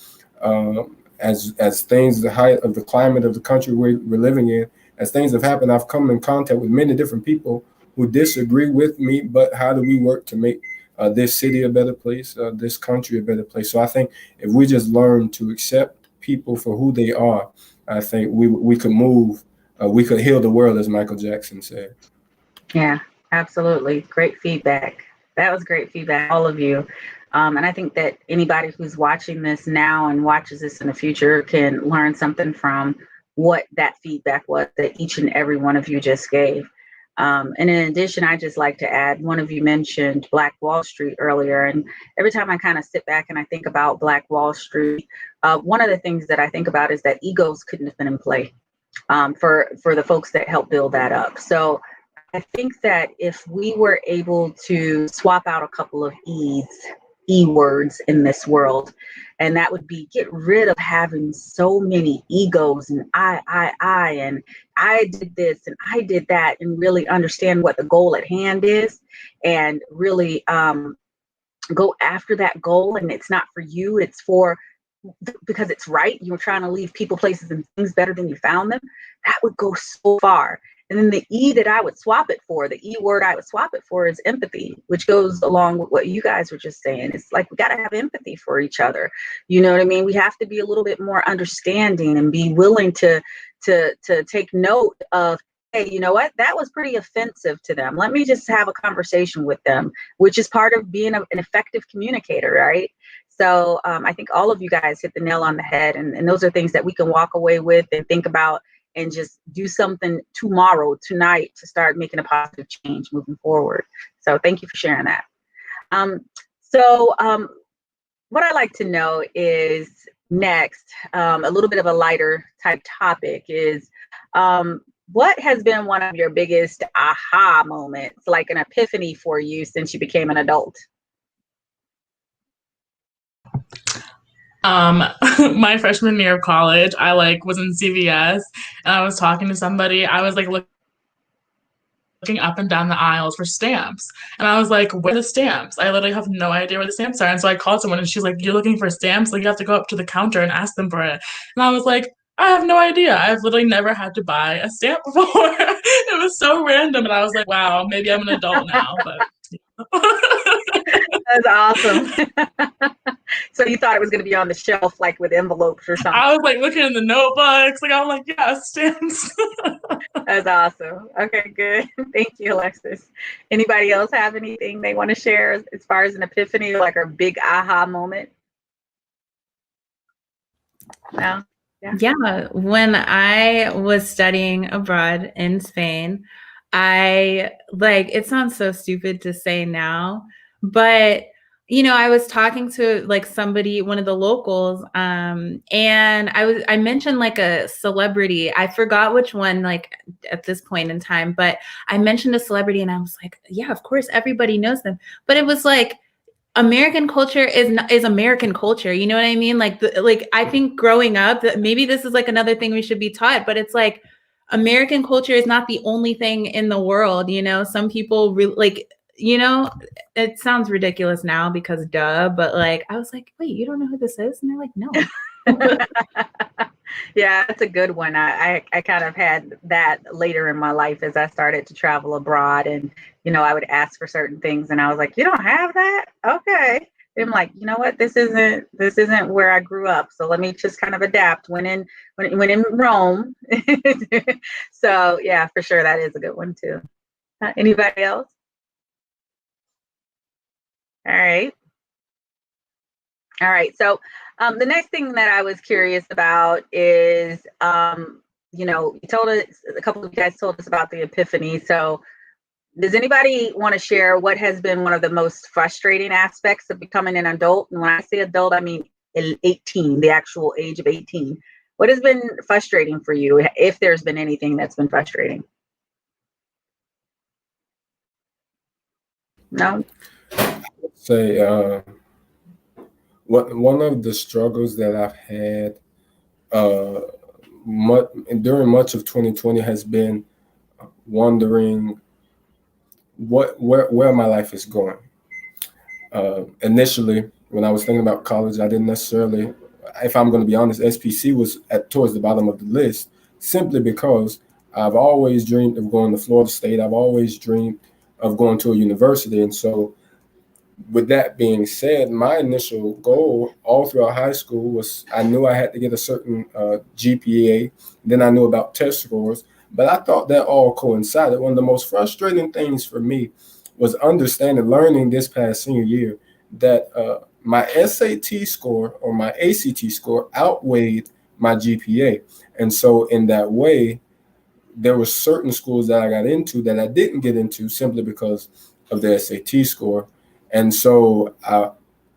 as things, the height of the climate of the country we're living in, as things have happened, I've come in contact with many different people who disagree with me, but how do we work to make this city a better place, this country a better place? So I think if we just learn to accept people for who they are, I think we could move, we could heal the world, as Michael Jackson said. Yeah, absolutely. Great feedback. That was great feedback, all of you. And I think that anybody who's watching this now and watches this in the future can learn something from what that feedback was that each and every one of you just gave. And in addition, I just like to add, one of you mentioned Black Wall Street earlier. And every time I kind of sit back and I think about Black Wall Street, one of the things that I think about is that egos couldn't have been in play for the folks that helped build that up. So I think that if we were able to swap out a couple of E words in this world, and that would be get rid of having so many egos and and I did this and I did that, and really understand what the goal at hand is, and really go after that goal. And it's not for you, it's for because it's right. You're trying to leave people, places, and things better than you found them. That would go so far. And then the E that I would swap it for, the E word I would swap it for, is empathy, which goes along with what you guys were just saying. It's like we got to have empathy for each other. You know what I mean? We have to be a little bit more understanding and be willing to take note of, hey, you know what? That was pretty offensive to them. Let me just have a conversation with them, which is part of being an effective communicator, right? So I think all of you guys hit the nail on the head. And those are things that we can walk away with and think about and just do something tomorrow, tonight, to start making a positive change moving forward. So thank you for sharing that. What I'd like to know is next, a little bit of a lighter type topic is, what has been one of your biggest aha moments, like an epiphany for you since you became an adult? My freshman year of college, I was in CVS and I was talking to somebody. I was looking up and down the aisles for stamps. And I was like, where are the stamps? I literally have no idea where the stamps are. And so I called someone and she's like, you're looking for stamps? Like, you have to go up to the counter and ask them for it. And I was like, I have no idea. I've literally never had to buy a stamp before. It was so random. And I was like, wow, maybe I'm an adult now. But That's awesome. So you thought it was going to be on the shelf, like with envelopes or something? I was looking in the notebooks. I'm like, yeah, stamps. That's awesome. Okay, good. Thank you, Alexis. Anybody else have anything they want to share as far as an epiphany, like a big aha moment? No? Yeah. When I was studying abroad in Spain, it sounds so stupid to say now, but I was talking to somebody, one of the locals, and I mentioned a celebrity. I forgot which one, at this point in time, but I mentioned a celebrity and I was like, yeah, of course, everybody knows them. But it was American culture is American culture. You know what I mean? I think growing up, maybe this is another thing we should be taught, but it's American culture is not the only thing in the world. Some people it sounds ridiculous now because duh, but I was like, wait, you don't know who this is? And they're like, no. Yeah, that's a good one. I kind of had that later in my life as I started to travel abroad, and I would ask for certain things and I was like, you don't have that? Okay. And I'm like, you know what, this isn't where I grew up, so let me just kind of adapt when in Rome. So yeah, for sure, that is a good one too. Anybody else? All right. So the next thing that I was curious about is, you told us, a couple of you guys told us about the epiphany. So does anybody want to share what has been one of the most frustrating aspects of becoming an adult? And when I say adult, I mean 18, the actual age of 18. What has been frustrating for you, if there's been anything that's been frustrating? No? Say, one of the struggles that I've had during much of 2020 has been wondering where my life is going. Initially, when I was thinking about college, I didn't necessarily, if I'm going to be honest, SPC was towards the bottom of the list simply because I've always dreamed of going to Florida State. I've always dreamed of going to a university. And so, with that being said, my initial goal all throughout high school was I knew I had to get a certain GPA. Then I knew about test scores, but I thought that all coincided. One of the most frustrating things for me was learning this past senior year that my SAT score or my ACT score outweighed my GPA. And so in that way, there were certain schools that I got into that I didn't get into simply because of the SAT score. And so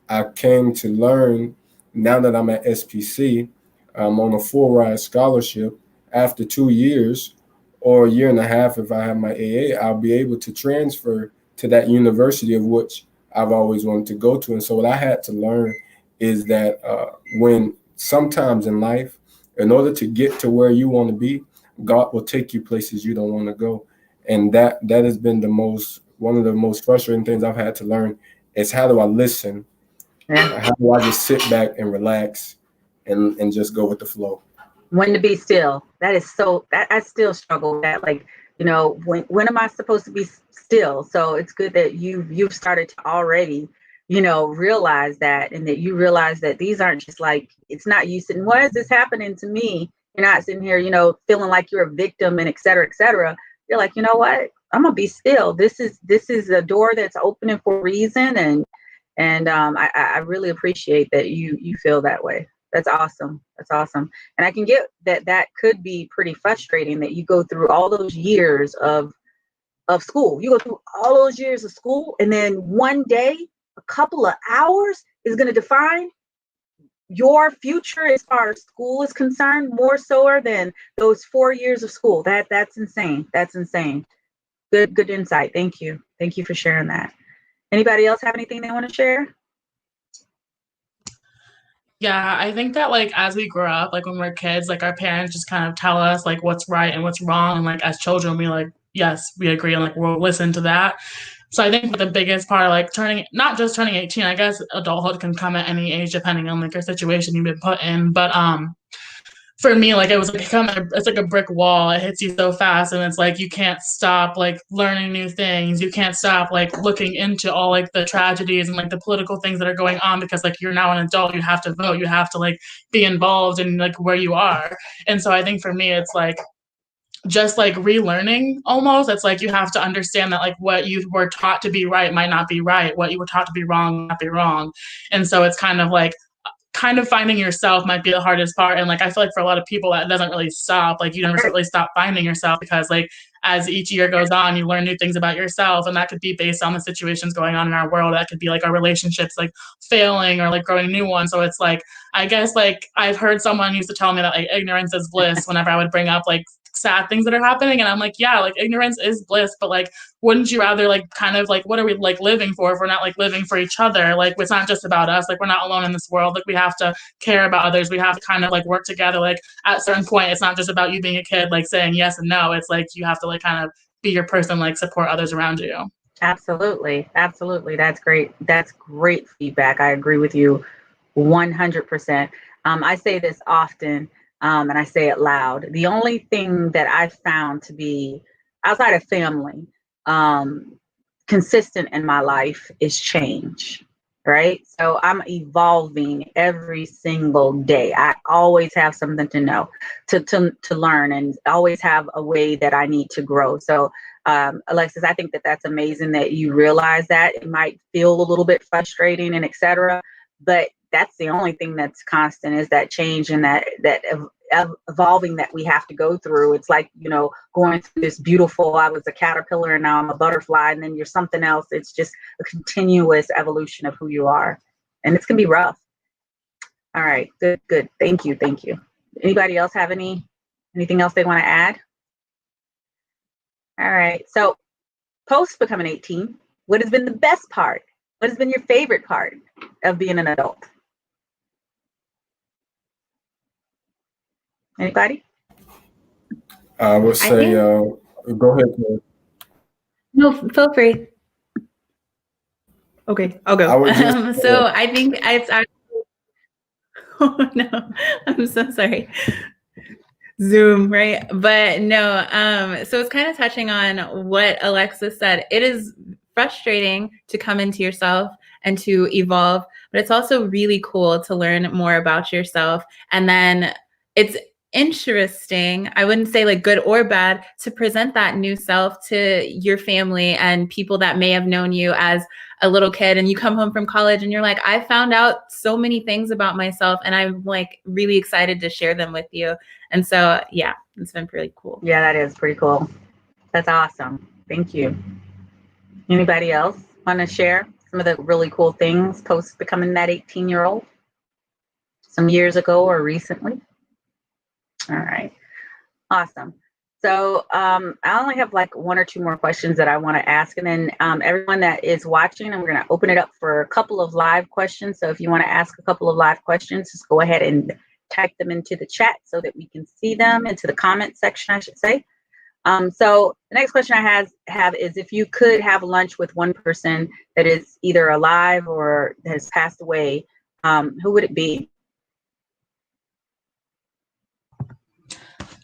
I came to learn now that I'm at SPC, I'm on a full ride scholarship. After 2 years or a year and a half, if I have my AA, I'll be able to transfer to that university of which I've always wanted to go to. And so what I had to learn is that when sometimes in life, in order to get to where you want to be, God will take you places you don't want to go. And that has been one of the most frustrating things I've had to learn is how do I listen? Yeah. How do I just sit back and relax and just go with the flow? When to be still. That is so, that I still struggle with that. Like, when am I supposed to be still? So it's good that you've started to already, realize that, and that you realize that these aren't just like, it's not you sitting, why is this happening to me? You're not sitting here, feeling like you're a victim and et cetera, et cetera. You're like, you know what? I'm gonna be still. This is a door that's opening for a reason. And I really appreciate that you feel that way. That's awesome. That's awesome. And I can get that could be pretty frustrating that you go through all those years of school. You go through all those years of school, and then one day, a couple of hours is going to define your future as far as school is concerned, more so than those 4 years of school. That's insane. That's insane. Good insight. Thank you. Thank you for sharing that. Anybody else have anything they want to share? Yeah, I think that like as we grow up, like when we're kids, like our parents just kind of tell us like what's right and what's wrong. And like as children, we like, yes, we agree and like we'll listen to that. So I think the biggest part, like not just turning 18, I guess adulthood can come at any age depending on like your situation you've been put in. But for me, like it was like it's like a brick wall. It hits you so fast, and it's like you can't stop like learning new things. You can't stop like looking into all like the tragedies and like the political things that are going on because like you're now an adult. You have to vote. You have to like be involved in like where you are. And so I think for me, it's like just like relearning almost. It's like you have to understand that like what you were taught to be right might not be right. What you were taught to be wrong might not be wrong. And so it's kind of finding yourself might be the hardest part. And like I feel like for a lot of people that doesn't really stop. Like you never really stop finding yourself because like as each year goes on, you learn new things about yourself. And that could be based on the situations going on in our world. That could be like our relationships like failing or like growing new ones. So it's like I guess like I've heard someone used to tell me that like ignorance is bliss whenever I would bring up like sad things that are happening. And I'm like, yeah, like ignorance is bliss, but like wouldn't you rather like kind of like what are we like living for if we're not like living for each other? Like it's not just about us. Like we're not alone in this world. Like we have to care about others. We have to kind of like work together. Like at a certain point, it's not just about you being a kid like saying yes and no. It's like you have to like kind of be your person, like support others around you. Absolutely. Absolutely. That's great. That's great feedback. I agree with you 100%. I say this often, and I say it loud. The only thing that I've found to be outside of family, consistent in my life is change, right? So I'm evolving every single day. I always have something to know, to learn, and always have a way that I need to grow. So Alexis, I think that that's amazing that you realize that. It might feel a little bit frustrating and etc., but that's the only thing that's constant is that change and that evolving that we have to go through. It's like, going through this beautiful, I was a caterpillar and now I'm a butterfly and then you're something else. It's just a continuous evolution of who you are. And it's going to be rough. All right. Good. Thank you. Anybody else have anything else they want to add? All right. So post becoming 18, what has been the best part? What has been your favorite part of being an adult? Anybody? I would say, go ahead. No, feel free. Okay, I'll go. So I think it's oh no, I'm so sorry. Zoom, right? But no, so it's kind of touching on what Alexis said. It is frustrating to come into yourself and to evolve, but it's also really cool to learn more about yourself. And then it's interesting, I wouldn't say like good or bad, to present that new self to your family and people that may have known you as a little kid, and you come home from college and you're like, I found out so many things about myself and I'm like really excited to share them with you. And so, yeah, it's been pretty cool. Yeah, that is pretty cool. That's awesome. Thank you. Anybody else want to share some of the really cool things post becoming that 18-year-old some years ago or recently? All right. Awesome. So I only have like one or two more questions that I want to ask. And then everyone that is watching, I'm going to open it up for a couple of live questions. So if you want to ask a couple of live questions, just go ahead and type them into the chat so that we can see them, into the comment section, I should say. So the next question I have is, if you could have lunch with one person that is either alive or has passed away, who would it be?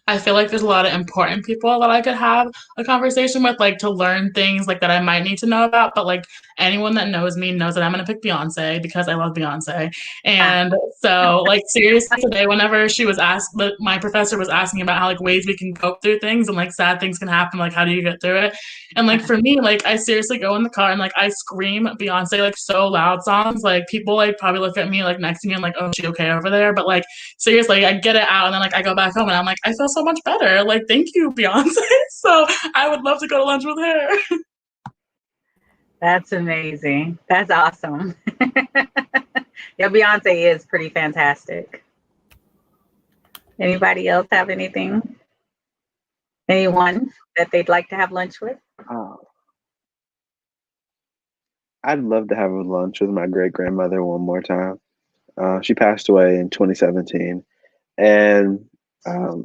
I feel like there's a lot of important people that I could have a conversation with, like to learn things like that I might need to know about. But like anyone that knows me knows that I'm gonna pick Beyonce because I love Beyonce. And so like seriously today, whenever she was asked, my professor was asking about how like ways we can cope through things and like sad things can happen, like how do you get through it? And like for me, like I seriously go in the car and like I scream Beyonce like so loud songs. Like people like probably look at me like next to me and like, oh, she okay over there? But like seriously, I get it out and then like I go back home and I'm like, I feel so much better. Like, thank you, Beyonce. So I would love to go to lunch with her. That's amazing. That's awesome. Yeah, Beyonce is pretty fantastic. Anybody else have anything? Anyone that they'd like to have lunch with? I'd love to have a lunch with my great grandmother one more time. She passed away in 2017, and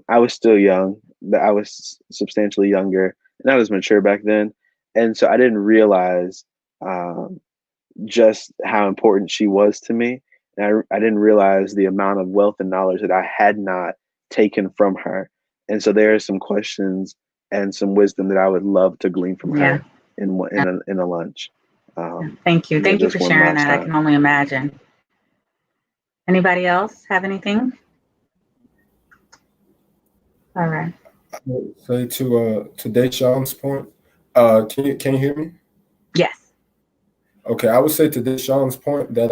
I was still young. I was substantially younger, and I was mature back then, and so I didn't realize just how important she was to me. And I didn't realize the amount of wealth and knowledge that I had not taken from her. And so there are some questions and some wisdom that I would love to glean from her in a lunch. Thank you. Thank you for sharing that. I can only imagine. Anybody else have anything? All right. Say to Deshawn's point, can you hear me? Yes. Okay, I would say to Deshawn's point that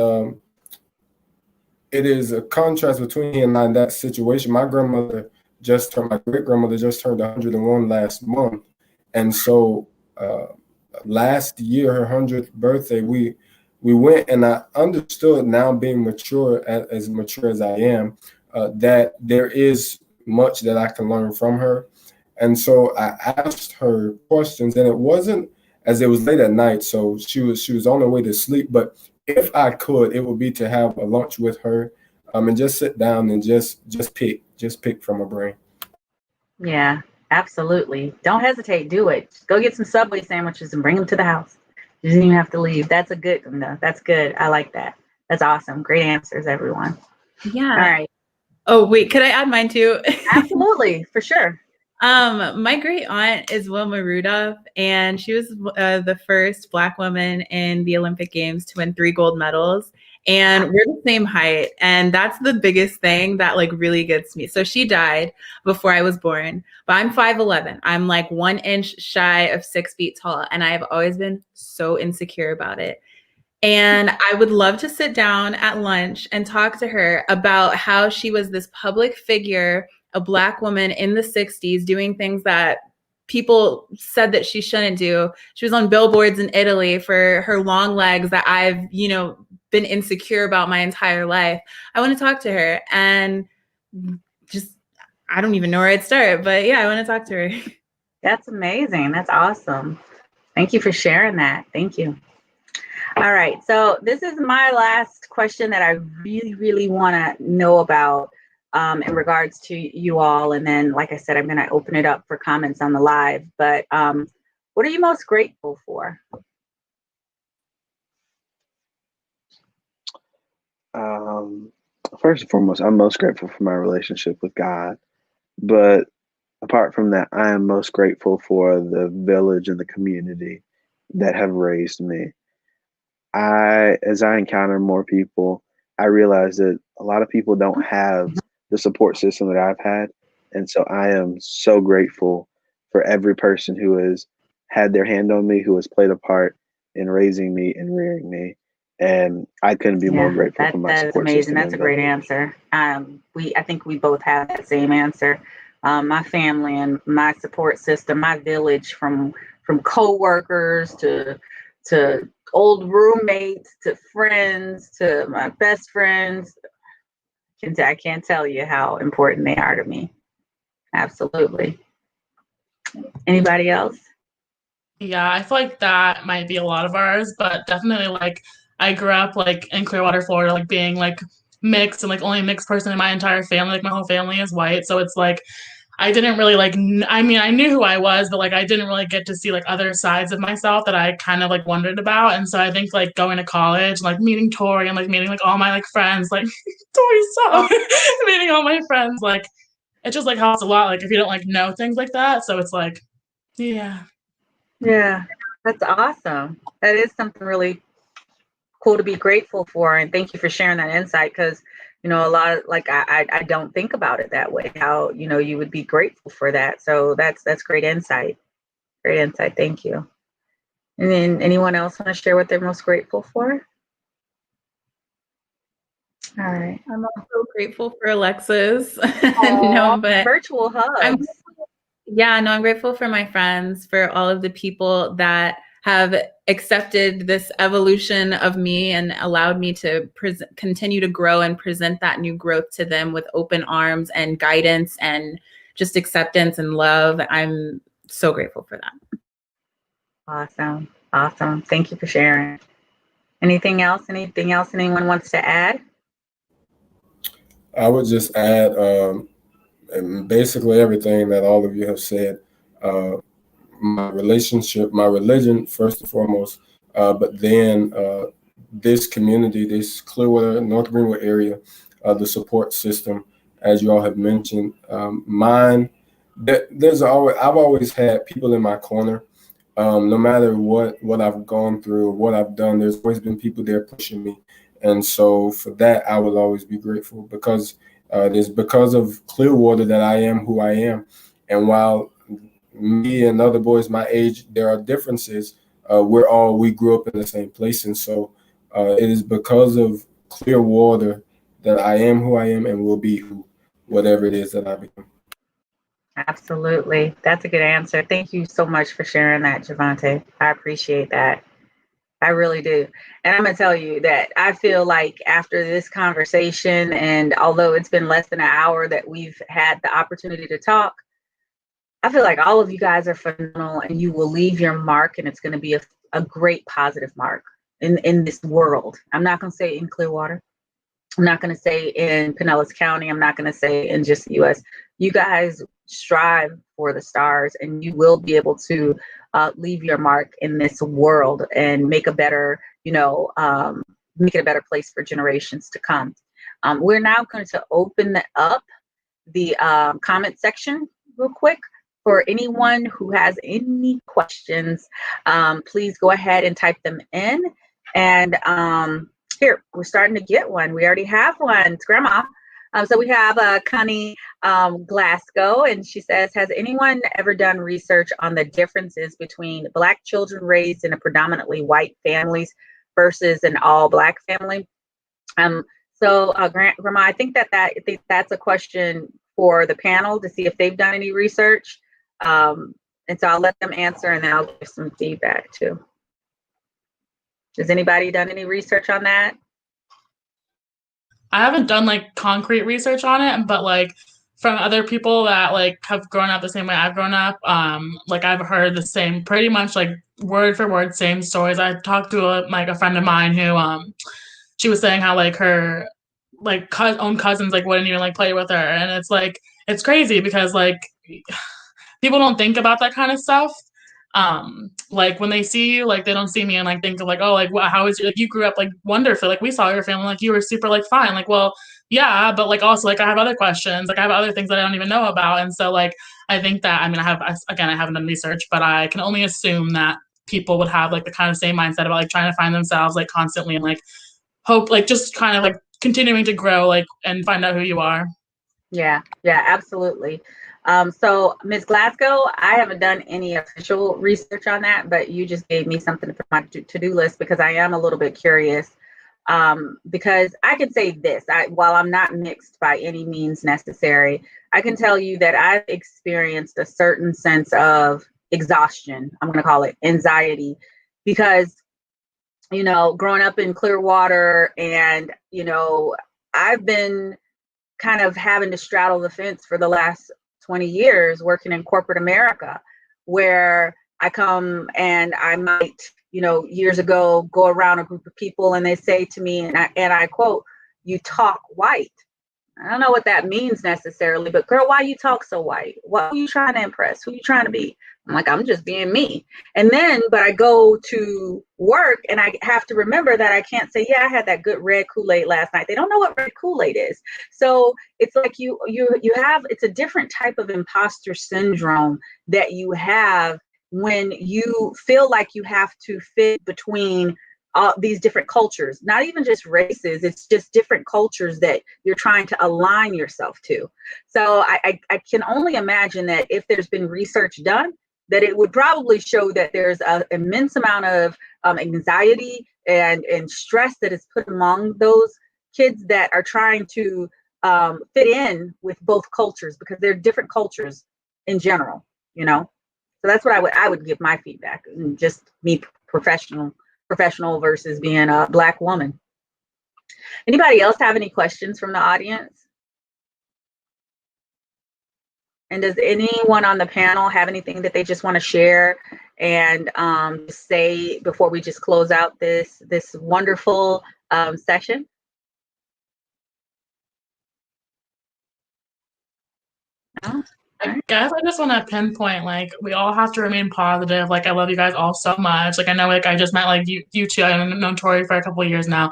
it is a contrast between him and I in that situation. My great grandmother just turned 101 last month, and so last year, her 100th birthday, we went, and I understood, now being mature, as mature as I am, that there is much that I can learn from her. And so I asked her questions, and it wasn't, as it was late at night, so she was on her way to sleep. But if I could, it would be to have a lunch with her, and just sit down and just pick from her brain. Yeah, absolutely. Don't hesitate. Do it. Just go get some Subway sandwiches and bring them to the house. You didn't even have to leave. That's a good one, though. That's good. I like that. That's awesome. Great answers, everyone. Yeah. All right. Oh, wait, could I add mine too? Absolutely, for sure. My great aunt is Wilma Rudolph, and she was the first Black woman in the Olympic Games to win 3 gold medals. And we're the same height, and that's the biggest thing that like really gets me. So she died before I was born, but I'm 5'11". I'm like 1 inch shy of 6 feet tall, and I have always been so insecure about it. And I would love to sit down at lunch and talk to her about how she was this public figure, a Black woman in the 60s doing things that people said that she shouldn't do. She was on billboards in Italy for her long legs that I've, been insecure about my entire life. I want to talk to her, and just, I don't even know where I'd start, but yeah, I want to talk to her. That's amazing. That's awesome. Thank you for sharing that. Thank you. All right. So this is my last question that I really, really want to know about in regards to you all. And then, like I said, I'm going to open it up for comments on the live. But What are you most grateful for? First and foremost, I'm most grateful for my relationship with God. But apart from that, I am most grateful for the village and the community that have raised me. As I encounter more people, I realize that a lot of people don't have the support system that I've had. And so I am so grateful for every person who has had their hand on me, who has played a part in raising me and rearing me. And I couldn't be more Yeah, grateful for my that is support amazing. system That's a and great village. answer. I think we both have that same answer. My family and my support system, my village, from coworkers to old roommates to friends to my best friends. I can't tell you how important they are to me. Absolutely. Anybody else? Yeah, I feel like that might be a lot of ours, but definitely like I grew up like in Clearwater, Florida, like being like mixed and like only a mixed person in my entire family. Like my whole family is white, so it's like I didn't really like. I mean, I knew who I was, but like I didn't really get to see like other sides of myself that I kind of like wondered about. And so I think like going to college, like meeting Tori and like meeting like all my like friends, like Tori's so meeting all my friends, like it just like helps a lot. Like if you don't like know things like that, so it's like yeah. Yeah, that's awesome. That is something really cool to be grateful for, and thank you for sharing that insight, because a lot of like I don't think about it that way, how you would be grateful for that. So that's great insight. Great insight. Thank you. And then anyone else want to share what they're most grateful for? All right. I'm also grateful for Alexis. Aw, No, but virtual I'm hugs. yeah, no, I'm grateful for my friends, for all of the people that have accepted this evolution of me and allowed me to continue to grow and present that new growth to them with open arms and guidance and just acceptance and love. I'm so grateful for that. Awesome. Awesome. Thank you for sharing. Anything else? Anything else anyone wants to add? I would just add and basically everything that all of you have said. Uh, my relationship, my religion, first and foremost, but then this community, this Clearwater, North Greenwood area, the support system, as you all have mentioned. Mine, I've always had people in my corner. No matter what I've gone through, what I've done, there's always been people there pushing me, and so for that, I will always be grateful because it is because of Clearwater that I am who I am. And while me and other boys my age, there are differences. We grew up in the same place, and so it is because of Clearwater that I am who I am and will be whatever it is that I become. Absolutely. That's a good answer. Thank you so much for sharing that, Javante. I appreciate that. I really do. And I'm going to tell you that I feel like after this conversation, and although it's been less than an hour that we've had the opportunity to talk, I feel like all of you guys are phenomenal, and you will leave your mark, and it's going to be a great positive mark in this world. I'm not going to say in Clearwater. I'm not going to say in Pinellas County. I'm not going to say in just the US. You guys strive for the stars, and you will be able to leave your mark in this world and make a better, make it a better place for generations to come. We're now going to open up the comment section real quick. For anyone who has any questions, please go ahead and type them in. And here, we're starting to get one. We already have one. It's Grandma. So we have Connie Glasgow, and she says, has anyone ever done research on the differences between Black children raised in a predominantly white families versus an all Black family? Grandma, I think that's a question for the panel to see if they've done any research. And so I'll let them answer, and then I'll give some feedback too. Has anybody done any research on that? I haven't done like concrete research on it, but like from other people that like have grown up the same way I've grown up, like I've heard the same, pretty much like word for word, same stories. I talked to a friend of mine who, she was saying how like her like own cousins like wouldn't even like play with her, and it's like it's crazy because like people don't think about that kind of stuff. like when they see you, like they don't see me and like think of like, oh, like how is you, like you grew up like wonderfully, like we saw your family, like you were super like fine, like well yeah, but like also like I have other questions, like I have other things that I don't even know about. And so like I think that, I mean, I haven't done research, but I can only assume that people would have like the kind of same mindset about like trying to find themselves like constantly and like hope, like just kind of like continuing to grow like and find out who you are. Yeah, absolutely. So Ms. Glasgow, I haven't done any official research on that, but you just gave me something for my to-do list because I am a little bit curious. Because I can say this, while I'm not mixed by any means necessary, I can tell you that I've experienced a certain sense of exhaustion. I'm going to call it anxiety, because growing up in Clearwater, and I've been kind of having to straddle the fence for the last 20 years working in corporate America, where I come and I might, years ago, go around a group of people and they say to me, and I quote, "You talk white." I don't know what that means necessarily, but girl, why you talk so white? What are you trying to impress? Who you trying to be? I'm like, I'm just being me. And then, but I go to work and I have to remember that I can't say, yeah, I had that good red Kool-Aid last night. They don't know what red Kool-Aid is. So it's like you have, it's a different type of imposter syndrome that you have when you feel like you have to fit between these different cultures, not even just races, it's just different cultures that you're trying to align yourself to. So I can only imagine that if there's been research done, that it would probably show that there's an immense amount of anxiety and stress that is put among those kids that are trying to fit in with both cultures, because they're different cultures in general, So that's what I would give my feedback, and just me professional versus being a Black woman. Anybody else have any questions from the audience? And does anyone on the panel have anything that they just want to share and say before we just close out this wonderful session? No? I guess I just want to pinpoint, like, we all have to remain positive. Like, I love you guys all so much. Like, I know, like, I just met, like, you two. I've known Tori for a couple of years now.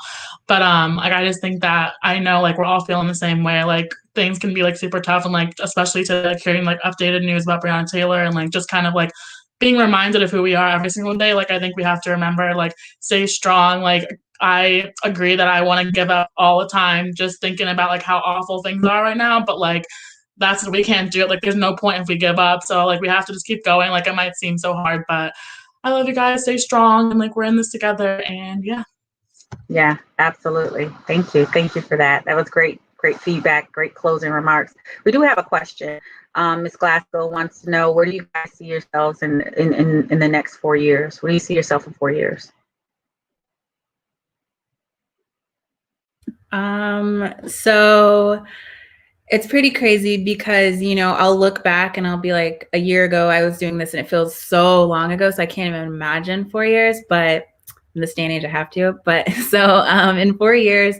But, like, I just think that I know, like, we're all feeling the same way. Like, things can be, like, super tough. And, like, especially to, like, hearing, like, updated news about Breonna Taylor and, like, just kind of, like, being reminded of who we are every single day. Like, I think we have to remember, like, stay strong. Like, I agree that I want to give up all the time just thinking about, like, how awful things are right now. But, like, we can't do it. Like, there's no point if we give up. So like we have to just keep going. Like, it might seem so hard, but I love you guys. Stay strong, and like we're in this together. And yeah, absolutely. Thank you for that. That was great feedback, great closing remarks. We do have a question. Ms. Glasgow wants to know, where do you guys see yourselves in the next 4 years? Where do you see yourself in 4 years? So it's pretty crazy because, I'll look back and I'll be like, a year ago I was doing this and it feels so long ago. So I can't even imagine 4 years, but in this day and age I have to. But so in 4 years,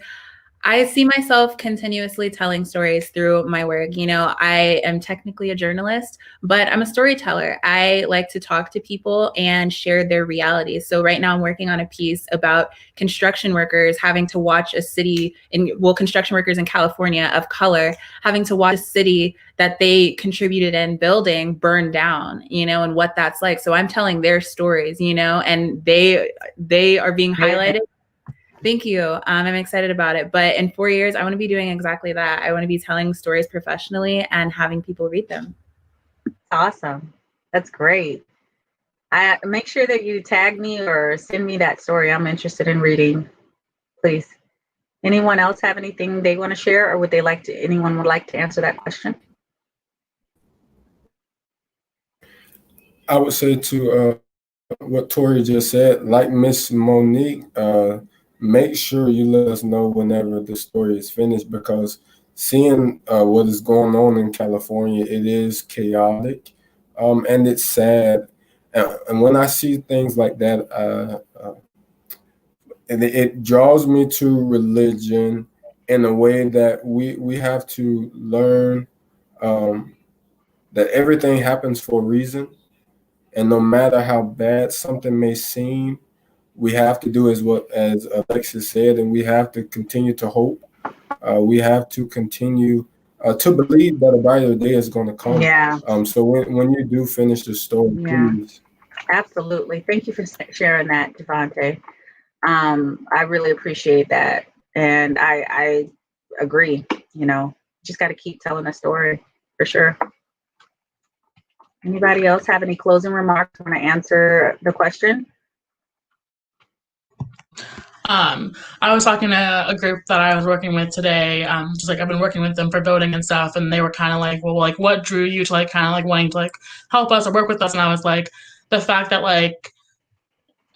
I see myself continuously telling stories through my work. I am technically a journalist, but I'm a storyteller. I like to talk to people and share their realities. So right now I'm working on a piece about construction workers having to watch construction workers in California of color having to watch a city that they contributed in building burn down, and what that's like. So I'm telling their stories, and they are being highlighted. Thank you. I'm excited about it. But in 4 years, I want to be doing exactly that. I want to be telling stories professionally and having people read them. Awesome. That's great. I make sure that you tag me or send me that story. I'm interested in reading, please. Anyone else have anything they want to share, or anyone would like to answer that question? I would say to what Tori just said, like Miss Monique, make sure you let us know whenever the story is finished, because seeing what is going on in California, it is chaotic, and it's sad. And when I see things like that, and it draws me to religion in a way that we have to learn that everything happens for a reason. And no matter how bad something may seem, we have to do as Alexis said, and we have to continue to hope. We have to continue to believe that a brighter day is going to come. Yeah. So when you do finish the story, Yeah. please. Absolutely. Thank you for sharing that, Devontae. I really appreciate that. And I agree, just got to keep telling the story for sure. Anybody else have any closing remarks want to answer the question? I was talking to a group that I was working with today. Just like I've been working with them for voting and stuff, and they were kind of like, "Well, like, what drew you to like kind of like wanting to like help us or work with us?" And I was like, the fact that like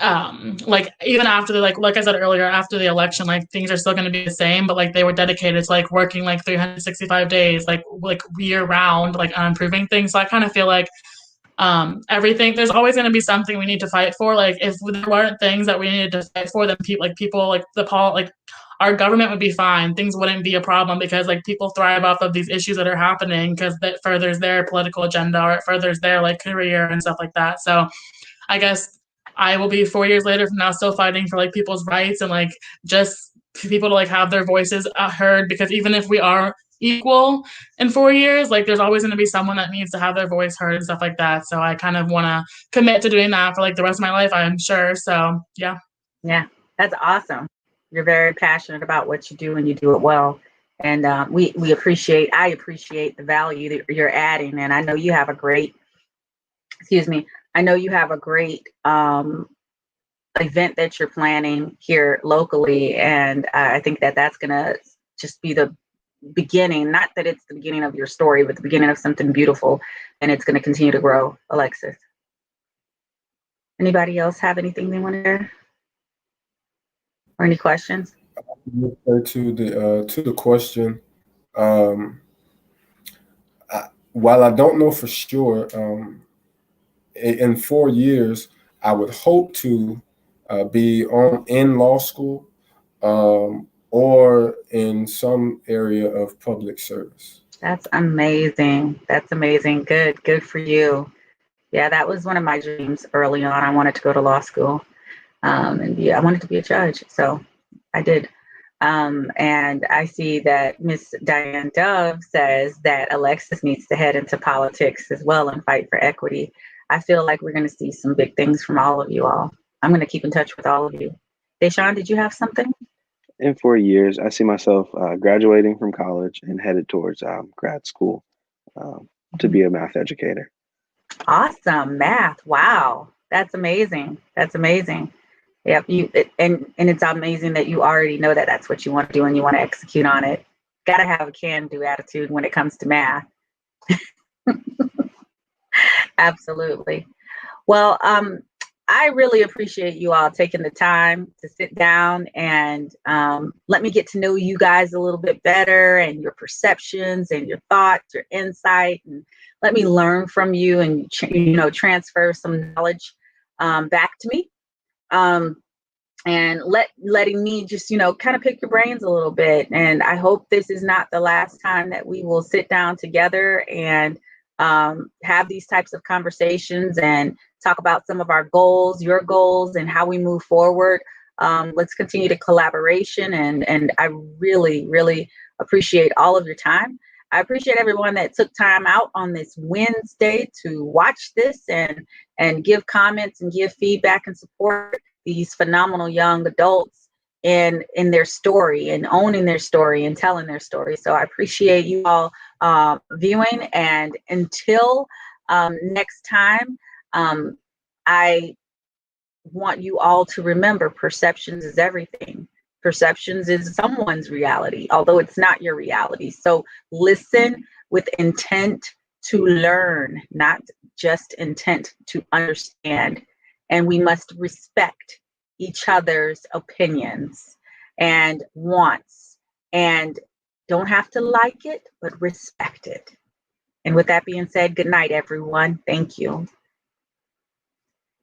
even after the like I said earlier, after the election, like things are still going to be the same, but like they were dedicated to like working like 365 days, like year round, like on improving things. So I kind of feel like everything, there's always going to be something we need to fight for. Like if there weren't things that we needed to fight for, then people like our government would be fine. Things wouldn't be a problem because like people thrive off of these issues that are happening because that furthers their political agenda or it furthers their like career and stuff like that. So I guess I will be 4 years later from now still fighting for like people's rights and like just people to like have their voices heard, because even if we are equal in 4 years, like there's always going to be someone that needs to have their voice heard and stuff like that. So I kind of want to commit to doing that for like the rest of my life, I'm sure. So yeah. Yeah, that's awesome. You're very passionate about what you do and you do it well. And I appreciate the value that you're adding. And I know you have a great, event that you're planning here locally. And I think that that's going to just be the beginning, not that it's the beginning of your story, but the beginning of something beautiful. And it's going to continue to grow. Alexis. Anybody else have anything they want to share? Or any questions? To the question, while I don't know for sure, in 4 years, I would hope to be in law school or in some area of public service. That's amazing. That's amazing. Good for you. Yeah, that was one of my dreams early on. I wanted to go to law school. And I wanted to be a judge. So I did. And I see that Miss Diane Dove says that Alexis needs to head into politics as well and fight for equity. I feel like we're going to see some big things from all of you all. I'm going to keep in touch with all of you. Deshaun, did you have something? In 4 years, I see myself graduating from college and headed towards grad school to be a math educator. Awesome. Math. Wow. That's amazing. That's amazing. Yep. And it's amazing that you already know that that's what you want to do and you want to execute on it. Got to have a can-do attitude when it comes to math. Absolutely. Well, I really appreciate you all taking the time to sit down and let me get to know you guys a little bit better and your perceptions and your thoughts, your insight, and let me learn from you and transfer some knowledge back to me. And letting me just, kind of pick your brains a little bit. And I hope this is not the last time that we will sit down together and have these types of conversations and talk about some of our goals, your goals, and how we move forward. Let's continue to collaboration. And I really, really appreciate all of your time. I appreciate everyone that took time out on this Wednesday to watch this and give comments and give feedback and support these phenomenal young adults in their story and owning their story and telling their story. So I appreciate you all viewing. And until next time, I want you all to remember perceptions is everything. Perceptions is someone's reality, although it's not your reality. So listen with intent to learn, not just intent to understand. And we must respect each other's opinions and wants, and don't have to like it, but respect it. And with that being said, good night, everyone. Thank you.